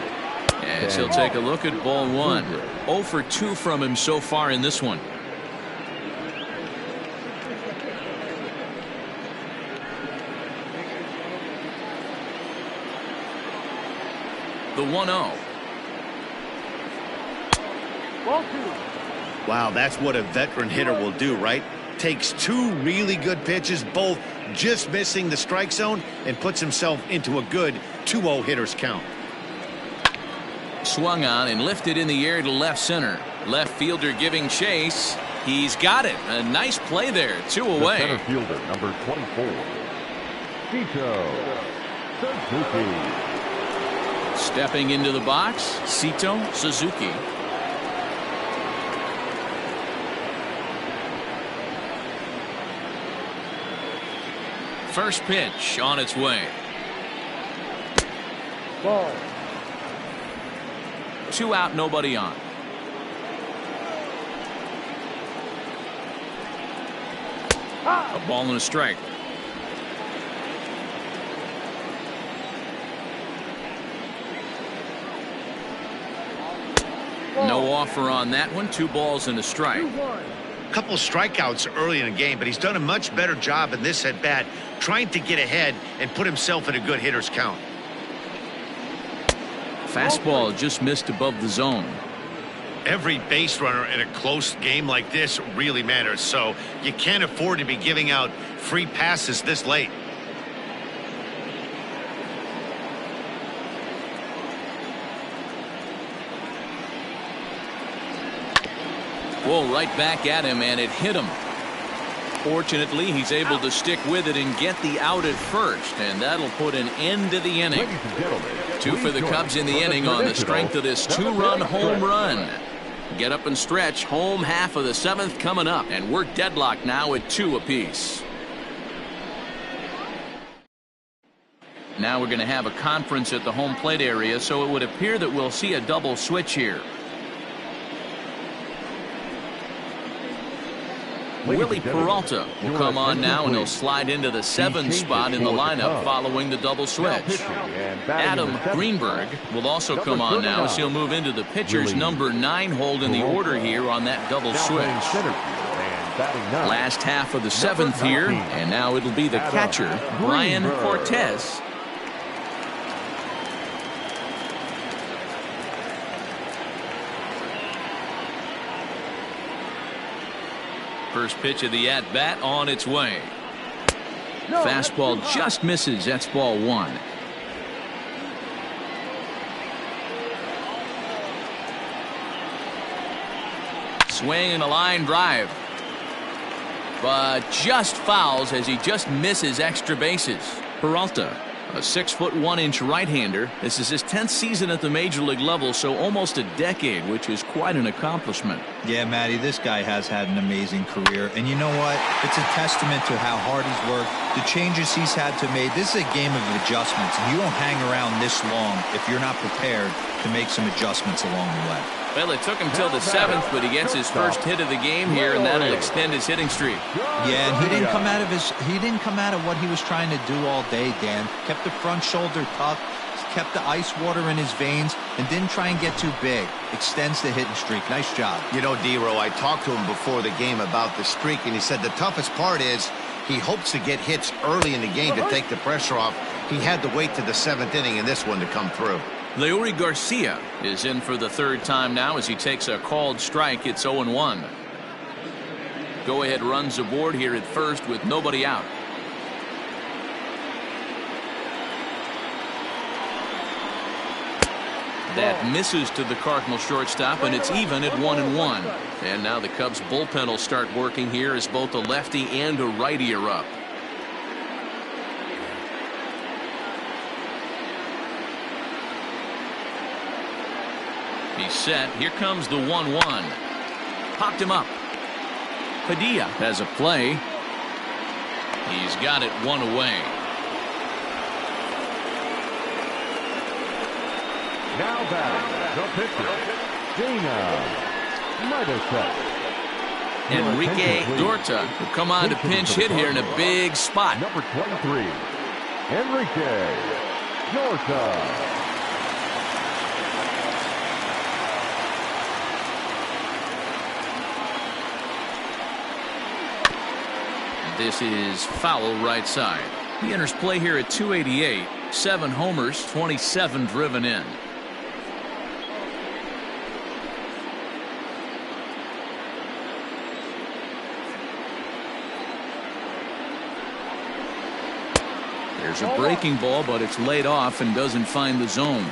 As he'll take a look at ball 1. 0 for 2 from him so far in this one. The 1-0. Ball 2. Wow, that's what a veteran hitter will do, right? Takes 2 really good pitches, both just missing the strike zone, and puts himself into a good 2-0 hitter's count. Swung on and lifted in the air to left center. Left fielder giving chase. He's got it. A nice play there. 2 away. The center fielder, number 24. Cito Suzuki. Stepping into the box, Cito Suzuki. First pitch on its way. Ball. 2 out, nobody on. A ball and a strike. No offer on that one. 2 balls and a strike. 2-1. Couple strikeouts early in the game, but he's done a much better job in this at bat, trying to get ahead and put himself in a good hitter's count. Fastball just missed above the zone. Every base runner in a close game like this really matters, so you can't afford to be giving out free passes this late. Whoa, right back at him, and it hit him. Fortunately, he's able to stick with it and get the out at first, and that'll put an end to the inning. 2 for the Cubs in the inning on the strength of this 2-run home run. Get up and stretch. Home half of the 7th coming up, and we're deadlocked now at 2 apiece. Now we're going to have a conference at the home plate area, so it would appear that we'll see a double switch here. Willie Peralta will come on now, and he'll slide into the 7th spot in the lineup following the double switch. Adam Greenberg will also come on now, as he'll move into the pitcher's number 9 hold in the order here on that double switch. Last half of the 7th here, and now it'll be the catcher, Brian Cortez. First pitch of the at-bat on its way. Fastball just misses. That's ball 1. Swing and a line drive. But just fouls as he just misses extra bases. Peralta, a 6'1" right-hander. This is his 10th season at the major league level, so almost a decade, which is quite an accomplishment. Yeah, Matty, this guy has had an amazing career. And you know what? It's a testament to how hard he's worked, the changes he's had to make. This is a game of adjustments, and you don't hang around this long if you're not prepared to make some adjustments along the way. Well, it took him till the 7th, but he gets his first hit of the game here, and that'll extend his hitting streak. Yeah, and he didn't come out of what he was trying to do all day, Dan. Kept the front shoulder tucked, kept the ice water in his veins, and didn't try and get too big. Extends the hitting streak. Nice job. You know, D-Row, I talked to him before the game about the streak, and he said the toughest part is he hopes to get hits early in the game to take the pressure off. He had to wait to the 7th inning in this one to come through. Leury Garcia is in for the 3rd time now as he takes a called strike. It's 0-1. Go-ahead runs aboard here at first with nobody out. That misses to the Cardinal shortstop, and it's even at 1-1. And now the Cubs bullpen will start working here as both a lefty and a righty are up. He's set. Here comes the 1-1. Popped him up. Padilla has a play. He's got it one away. Now batting, the pitcher, Dana Middleton. Enrique Dorta will come on to pinch hit here in a big spot. Number 23, Enrique Dorta. This is foul right side. He enters play here at 288. 7 homers, 27 driven in. There's a breaking ball, but it's laid off and doesn't find the zone.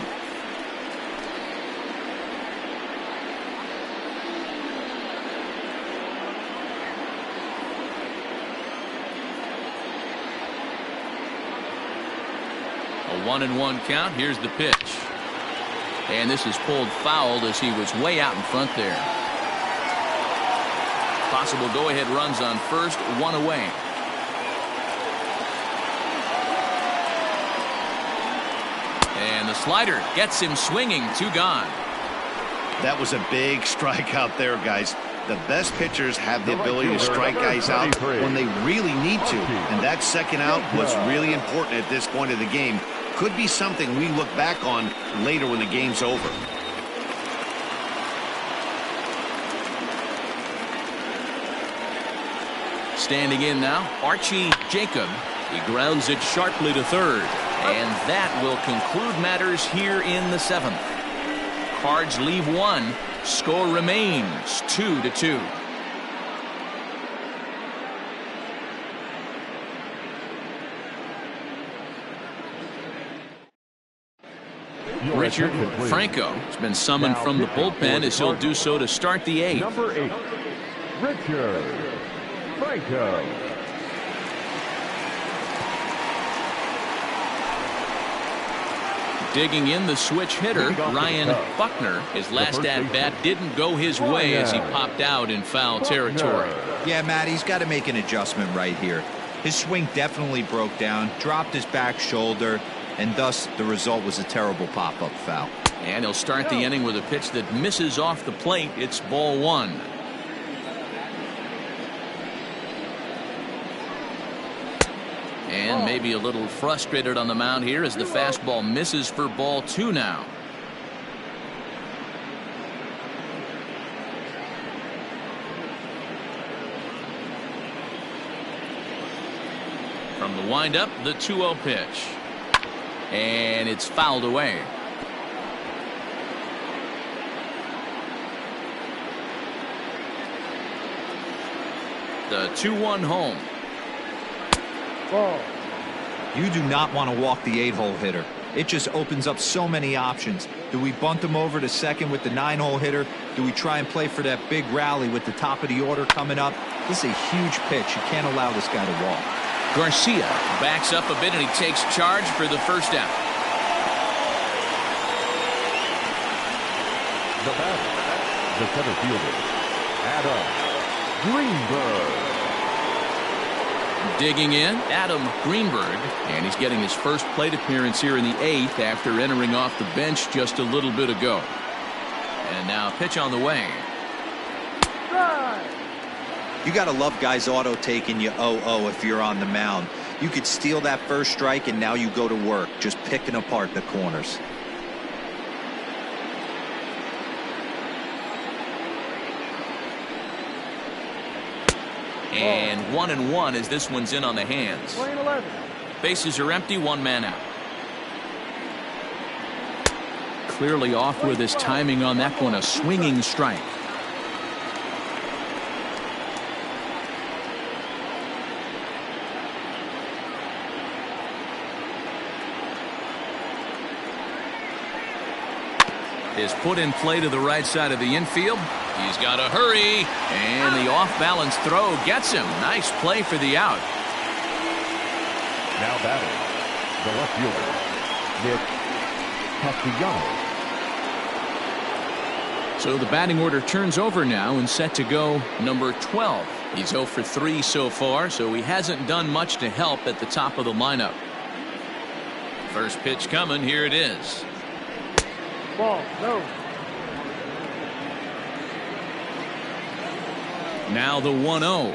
A 1-1 count. Here's the pitch. And this is pulled foul as he was way out in front there. Possible go-ahead runs on first, 1 away. And the slider gets him swinging, 2 gone. That was a big strikeout there, guys. The best pitchers have the ability to strike guys out when they really need to. And that second out was really important at this point of the game. Could be something we look back on later when the game's over. Standing in now, Archie Jacob. He grounds it sharply to third. And that will conclude matters here in the 7th. Cards leave 1. Score remains 2-2. Richard Franco has been summoned from the bullpen as he'll do so to start the 8th. Number 8, Richard Franco. Digging in, the switch hitter, Ryan Buckner. His last at-bat didn't go his way as he popped out in foul territory. Yeah, Matt, he's got to make an adjustment right here. His swing definitely broke down, dropped his back shoulder, and thus the result was a terrible pop-up foul. And he'll start the inning with a pitch that misses off the plate. It's ball 1. And maybe a little frustrated on the mound here as the fastball misses for ball 2 now. From the windup, the 2-0 pitch. And it's fouled away. The 2-1 home. You do not want to walk the 8-hole hitter. It just opens up so many options. Do we bunt him over to second with the 9-hole hitter? Do we try and play for that big rally with the top of the order coming up? This is a huge pitch. You can't allow this guy to walk. Garcia backs up a bit and he takes charge for the first out. The batter, the center fielder, Adam Greenberg. Digging in, Adam Greenberg, and he's getting his first plate appearance here in the 8th after entering off the bench just a little bit ago. And now pitch on the way. You got to love guys auto taking you 0-0 if you're on the mound. You could steal that first strike and now you go to work just picking apart the corners. And 1-1 as this one's in on the hands. Bases are empty, 1 man out. Clearly off with his timing on that one, a swinging strike. is put in play to the right side of the infield. He's got to hurry, and the off-balance throw gets him. Nice play for the out. Now batting, the left fielder, Nick Castellanos. So the batting order turns over now and set to go number 12. He's 0 for 3 so far, so he hasn't done much to help at the top of the lineup. First pitch coming. Here it is. Ball, no. Now the 1-0.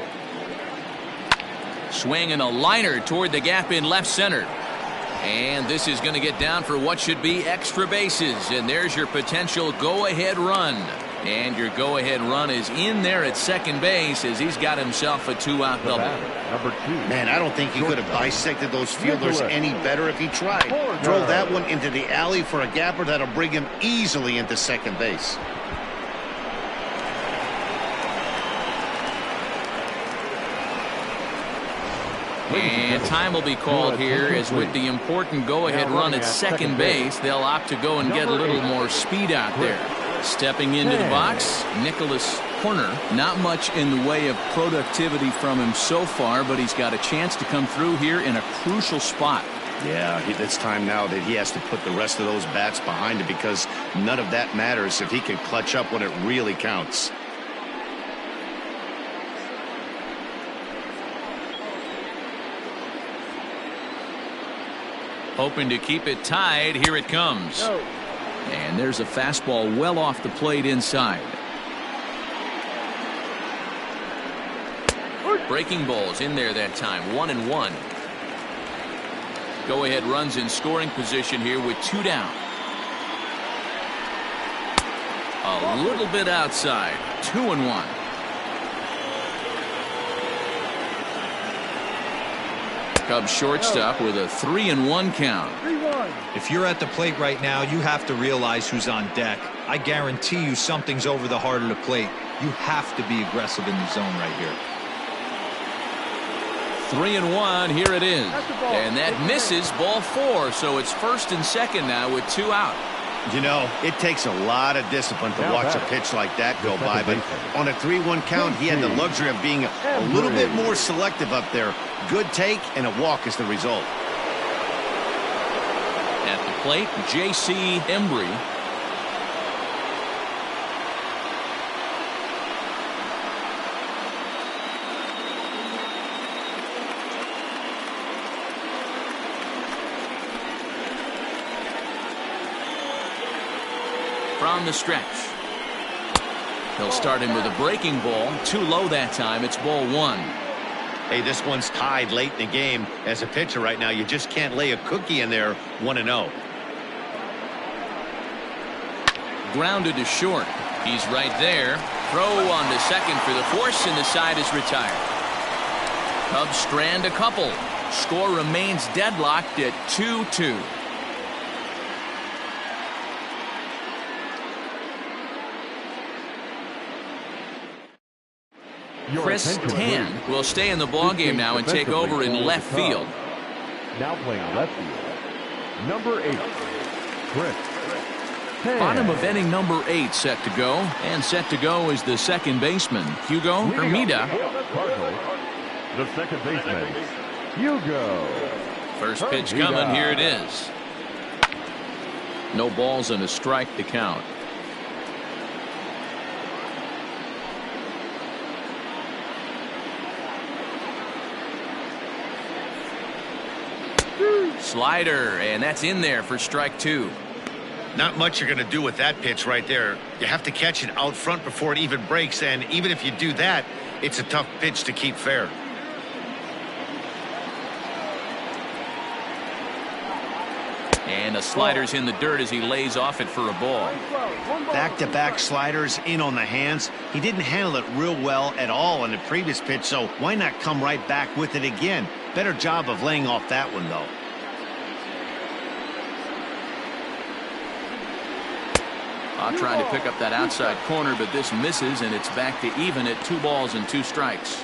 Swinging a liner toward the gap in left center. And this is going to get down for what should be extra bases. And there's your potential go-ahead run. And your go-ahead run is in there at second base as he's got himself a 2-out double. Number 2. Man, I don't think he could have bisected those fielders any better if he tried. Drove that one into the alley for a gapper that'll bring him easily into second base. And time will be called here as with the important go-ahead run at second base, they'll opt to go and get a little more speed out there. Stepping into the box, Nicholas Horner. Not much in the way of productivity from him so far, but he's got a chance to come through here in a crucial spot. Yeah, it's time now that he has to put the rest of those bats behind it because none of that matters if he can clutch up when it really counts. Hoping to keep it tied. Here it comes. No. And there's a fastball well off the plate inside. Breaking balls in there that time. 1-1. Go ahead runs in scoring position here with 2 down. A little bit outside. 2-1. Cubs shortstop with a 3-1 count. 3-1. If you're at the plate right now, you have to realize who's on deck. I guarantee you something's over the heart of the plate. You have to be aggressive in the zone right here. 3-1. Here it is. And that misses ball 4. So it's first and second now with 2 out. You know, it takes a lot of discipline to watch a pitch like that go by, but on a 3-1 count, he had the luxury of being a little bit more selective up there. Good take, and a walk is the result. At the plate, J.C. Embry. From the stretch. He'll start him with a breaking ball. Too low that time. It's ball 1. Hey, this one's tied late in the game. As a pitcher right now, you just can't lay a cookie in there 1-0. Grounded to short. He's right there. Throw on to second for the force, and the side is retired. Cubs strand a couple. Score remains deadlocked at 2-2. Chris Tan will stay in the ballgame now and take over in left field. Now playing left field, number 8, Chris Tan. Bottom of inning number 8 set to go. And set to go is the second baseman, Hugo Hermida. The second baseman, Hugo. First pitch coming. Here it is. No balls and a strike to count. Slider, and that's in there for strike 2. Not much you're going to do with that pitch right there. You have to catch it out front before it even breaks, and even if you do that, it's a tough pitch to keep fair. And a slider's in the dirt as he lays off it for a ball. Back-to-back sliders in on the hands. He didn't handle it real well at all on the previous pitch, so why not come right back with it again? Better job of laying off that one, though. Trying to pick up that outside corner, but this misses, and it's back to even at 2 balls and 2 strikes.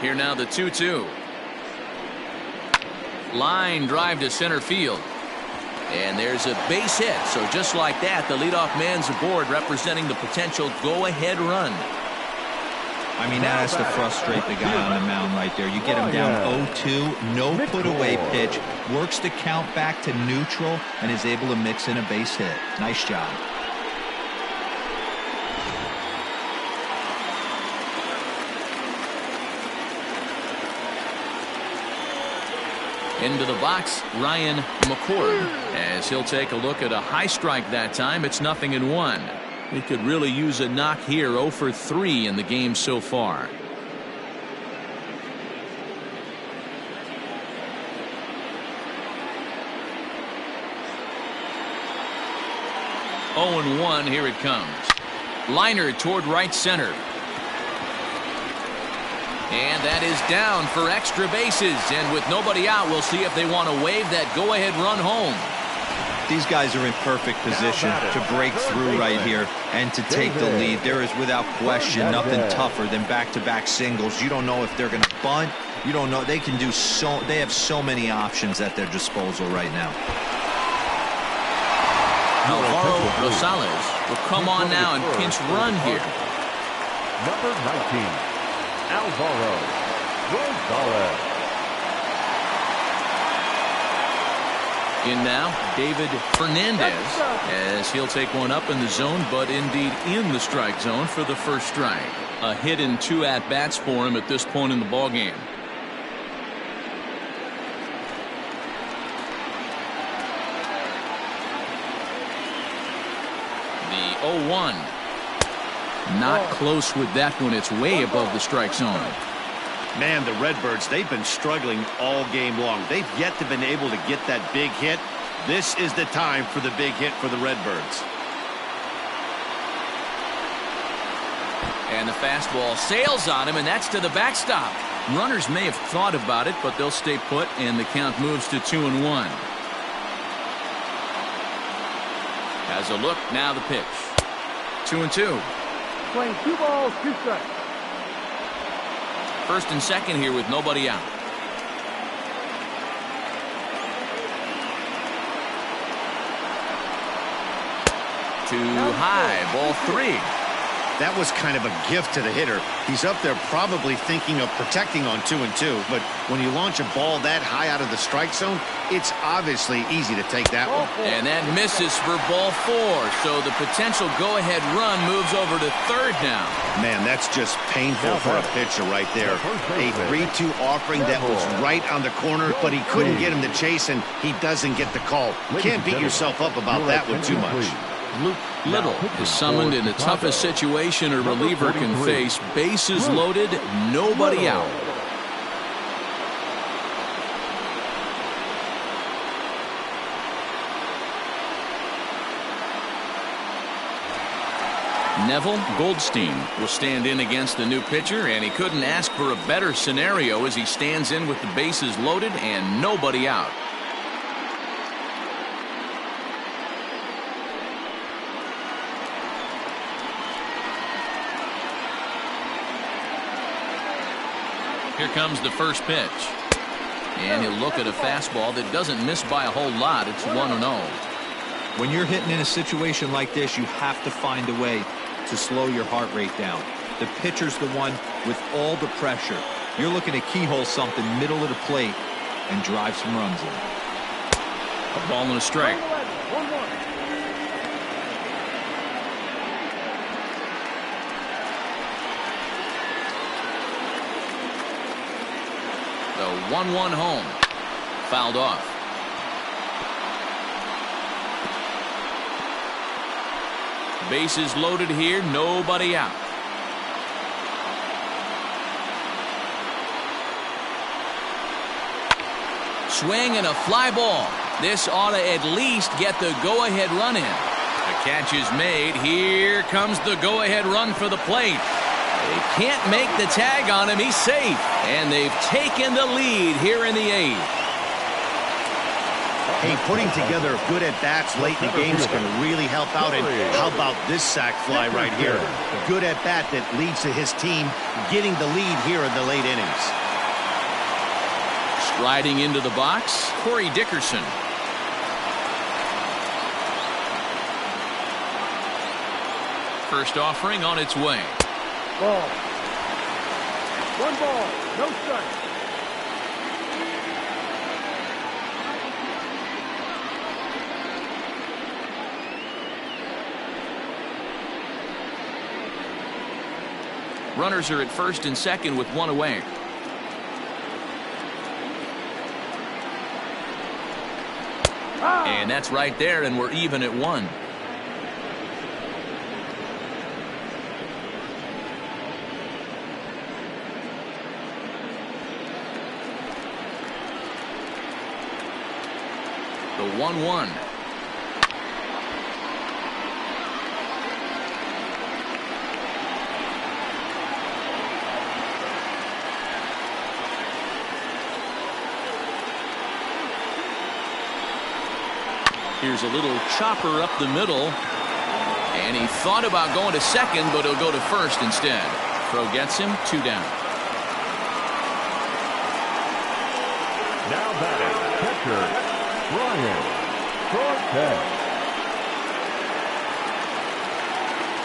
Here now the 2-2. Line drive to center field. And there's a base hit. So just like that, the leadoff man's aboard, representing the potential go-ahead run. I mean, that has to frustrate the guy on the mound right there. You get him down 0-2, no put-away pitch, works the count back to neutral, and is able to mix in a base hit. Nice job. Into the box, Ryan McCord, as he'll take a look at a high strike that time. It's 0-1. He could really use a knock here. 0 for 3 in the game so far. Oh and 1. Here it comes. Liner toward right center. And that is down for extra bases. And with nobody out, we'll see if they want to wave that go-ahead run home. These guys are in perfect position to break through right here and to take the lead. There is without question nothing tougher than back-to-back singles. You don't know if they're going to bunt. You don't know. They can do so. They have so many options at their disposal right now. Alvaro Rosales will come on now and pinch run here. Number 19, Alvaro Rosales. In now, David Fernandez, as he'll take one up in the zone, but indeed in the strike zone for the first strike. A hit and 2 at-bats for him at this point in the ballgame. The 0-1. Not close with that one. It's way above the strike zone. Man, the Redbirds, they've been struggling all game long. They've yet to been able to get that big hit. This is the time for the big hit for the Redbirds. And the fastball sails on him, and that's to the backstop. Runners may have thought about it, but they'll stay put, and the count moves to 2-1. Has a look, now the pitch. 2-2. Playing 2 balls, 2 strikes. First and second here with nobody out. Too high, ball 3. That was kind of a gift to the hitter. He's up there probably thinking of protecting on 2-2, but when you launch a ball that high out of the strike zone, it's obviously easy to take that one. And that misses for ball 4, so the potential go-ahead run moves over to third now. Man, that's just painful for a pitcher right there. A 3-2 offering that was right on the corner, but he couldn't get him to chase, and he doesn't get the call. Can't beat yourself up about that one too much. Luke Little is summoned in the toughest situation a reliever can face. Bases loaded, nobody out. Neville Goldstein will stand in against the new pitcher, and he couldn't ask for a better scenario as he stands in with the bases loaded and nobody out. Here comes the first pitch. And he'll look at a fastball that doesn't miss by a whole lot. It's 1-0. When you're hitting in a situation like this, you have to find a way to slow your heart rate down. The pitcher's the one with all the pressure. You're looking to keyhole something middle of the plate and drive some runs in. A ball and a strike. 1-1. The 1-1 home. Fouled off. Bases loaded here, nobody out. Swing and a fly ball. This ought to at least get the go-ahead run in. The catch is made. Here comes the go-ahead run for the plate. They can't make the tag on him. He's safe. And they've taken the lead here in the 8th. Hey, putting together good at-bats late in the games can really help out. And how about this sac fly right here? Good at-bat that leads to his team getting the lead here in the late innings. Striding into the box, Corey Dickerson. First offering on its way. Ball. 1 ball, no strike. Runners are at first and second with 1 away. And that's right there, and we're even at 1. The 1-1. Here's a little chopper up the middle. And he thought about going to second, but he'll go to first instead. Throw gets him, 2 down. Now batting, catcher, Brian Cortez.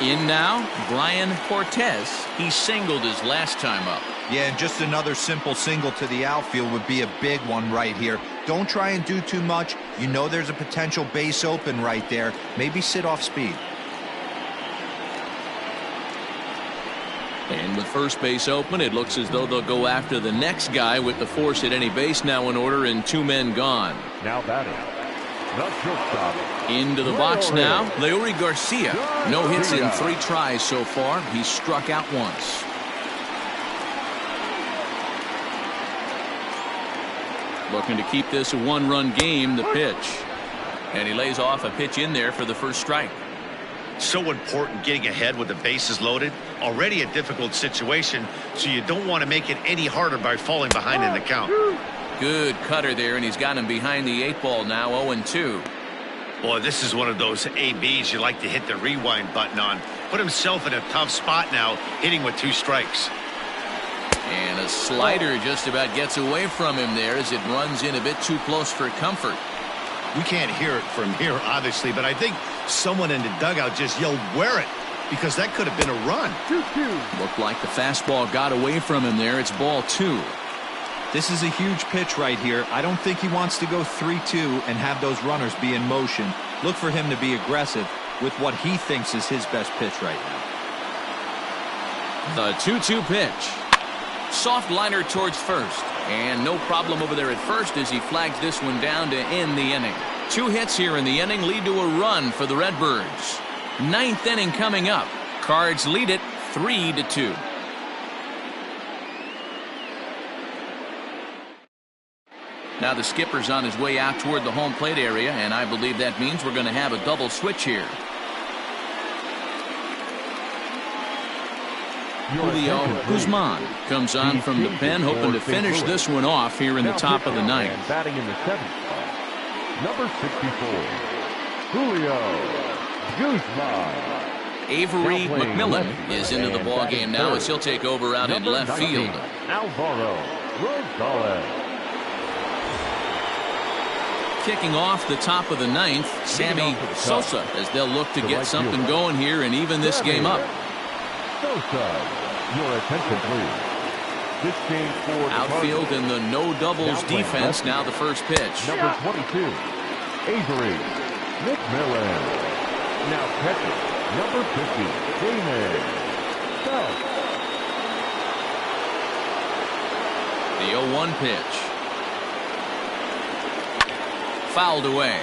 In now, Brian Cortez. He singled his last time up. Yeah, and just another simple single to the outfield would be a big one right here. Don't try and do too much. You know there's a potential base open right there. Maybe sit off speed. And with first base open, it looks as though they'll go after the next guy with the force at any base now in order and 2 men gone. Now batting, the shortstop. Into the box now, Leury Garcia. No hits in 3 tries so far. He's struck out once. Looking to keep this a 1-run game, the pitch. And he lays off a pitch in there for the first strike. So important getting ahead with the bases loaded. Already a difficult situation, so you don't want to make it any harder by falling behind in the count. Good cutter there, and he's got him behind the 8 ball now, 0-2. Boy, this is one of those ABs you like to hit the rewind button on. Put himself in a tough spot now, hitting with 2 strikes. And a slider just about gets away from him there as it runs in a bit too close for comfort. We can't hear it from here, obviously, but I think someone in the dugout just yelled, "Wear it," because that could have been a run. 2-2. Looked like the fastball got away from him there. It's ball 2. This is a huge pitch right here. I don't think he wants to go 3-2 and have those runners be in motion. Look for him to be aggressive with what he thinks is his best pitch right now. The 2-2 pitch. Soft liner towards first. And no problem over there at first as he flags this one down to end the inning. 2 hits here in the inning lead to a run for the Redbirds. 9th inning coming up. Cards lead it 3-2. Now the skipper's on his way out toward the home plate area, and I believe that means we're going to have a double switch here. Julio Guzman comes on from the pen, hoping to finish this one off here in the top of the 9th. Batting in the 7th spot, number 64, Julio Guzman. Avery McMillan is into the ball game now as he'll take over out in left field. Alvaro Rosales. Kicking off the top of the 9th, Sammy Sosa, as they'll look to get something going here and even this game up. Sosa, your attention please. This game for outfield in the no doubles defense. Now the first pitch. Number 22, Avery McMillan. Now catcher, number 50, Damon Bell. The 0-1 pitch. Fouled away.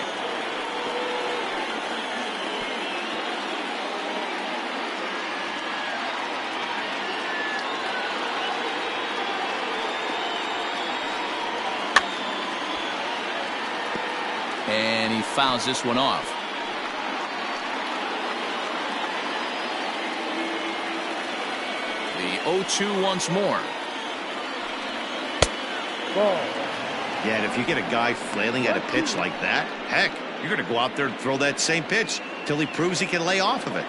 And he fouls this one off. The 0-2 once more. Ball. Yeah, and if you get a guy flailing at a pitch like that, heck, you're going to go out there and throw that same pitch till he proves he can lay off of it.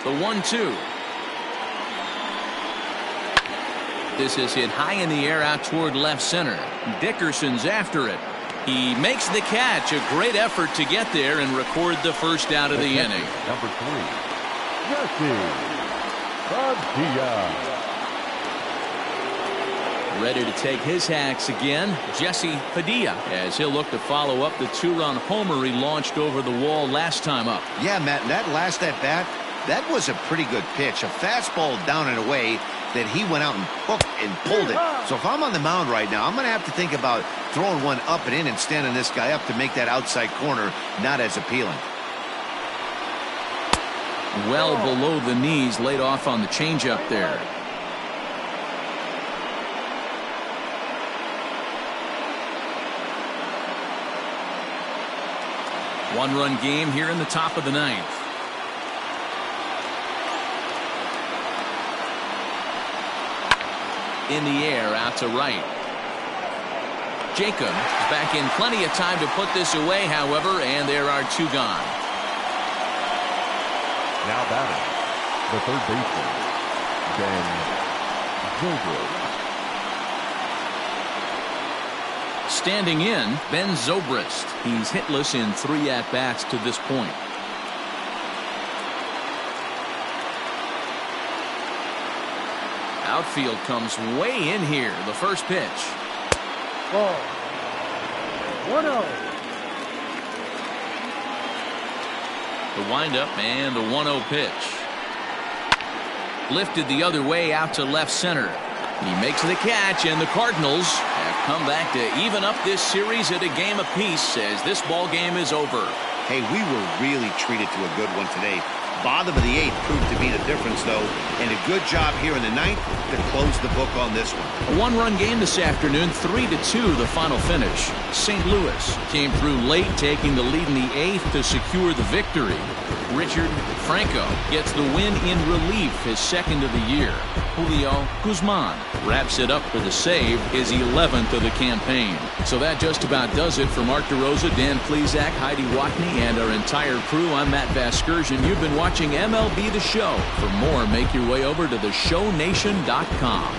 The 1-2. This is hit high in the air out toward left center. Dickerson's after it. He makes the catch. A great effort to get there and record the first out of the inning. Number 3, Jesse Padilla. Ready to take his hacks again, Jesse Padilla, as he'll look to follow up the 2-run homer he launched over the wall last time up. Yeah, Matt, that last at-bat, that was a pretty good pitch. A fastball down and away that he went out and hooked and pulled it. So if I'm on the mound right now, I'm going to have to think about throwing one up and in and standing this guy up to make that outside corner not as appealing. Well below the knees, laid off on the changeup there. One-run game here in the top of the 9th. In the air, out to right. Jacob is back in plenty of time to put this away, however, and there are 2 gone. Now batting, the third baseman, Ben Zobrist. Standing in, Ben Zobrist. He's hitless in 3 at-bats to this point. Outfield comes way in here. The first pitch. Ball. 1-0. The windup and the 1-0 pitch. Lifted the other way out to left center. He makes the catch, and the Cardinals have come back to even up this series at a game apiece as this ball game is over. Hey, we were really treated to a good one today. Bottom of the 8th proved to be the difference, though, and a good job here in the 9th to close the book on this one. A one-run game this afternoon, 3-2 the final finish. St. Louis came through late, taking the lead in the 8th to secure the victory. Richard Franco gets the win in relief, his 2nd of the year. Julio Guzman wraps it up for the save, his 11th of the campaign. So that just about does it for Mark DeRosa, Dan Plesac, Heidi Watney, and our entire crew. I'm Matt Vasgersian. You've been watching MLB The Show. For more, make your way over to theshownation.com.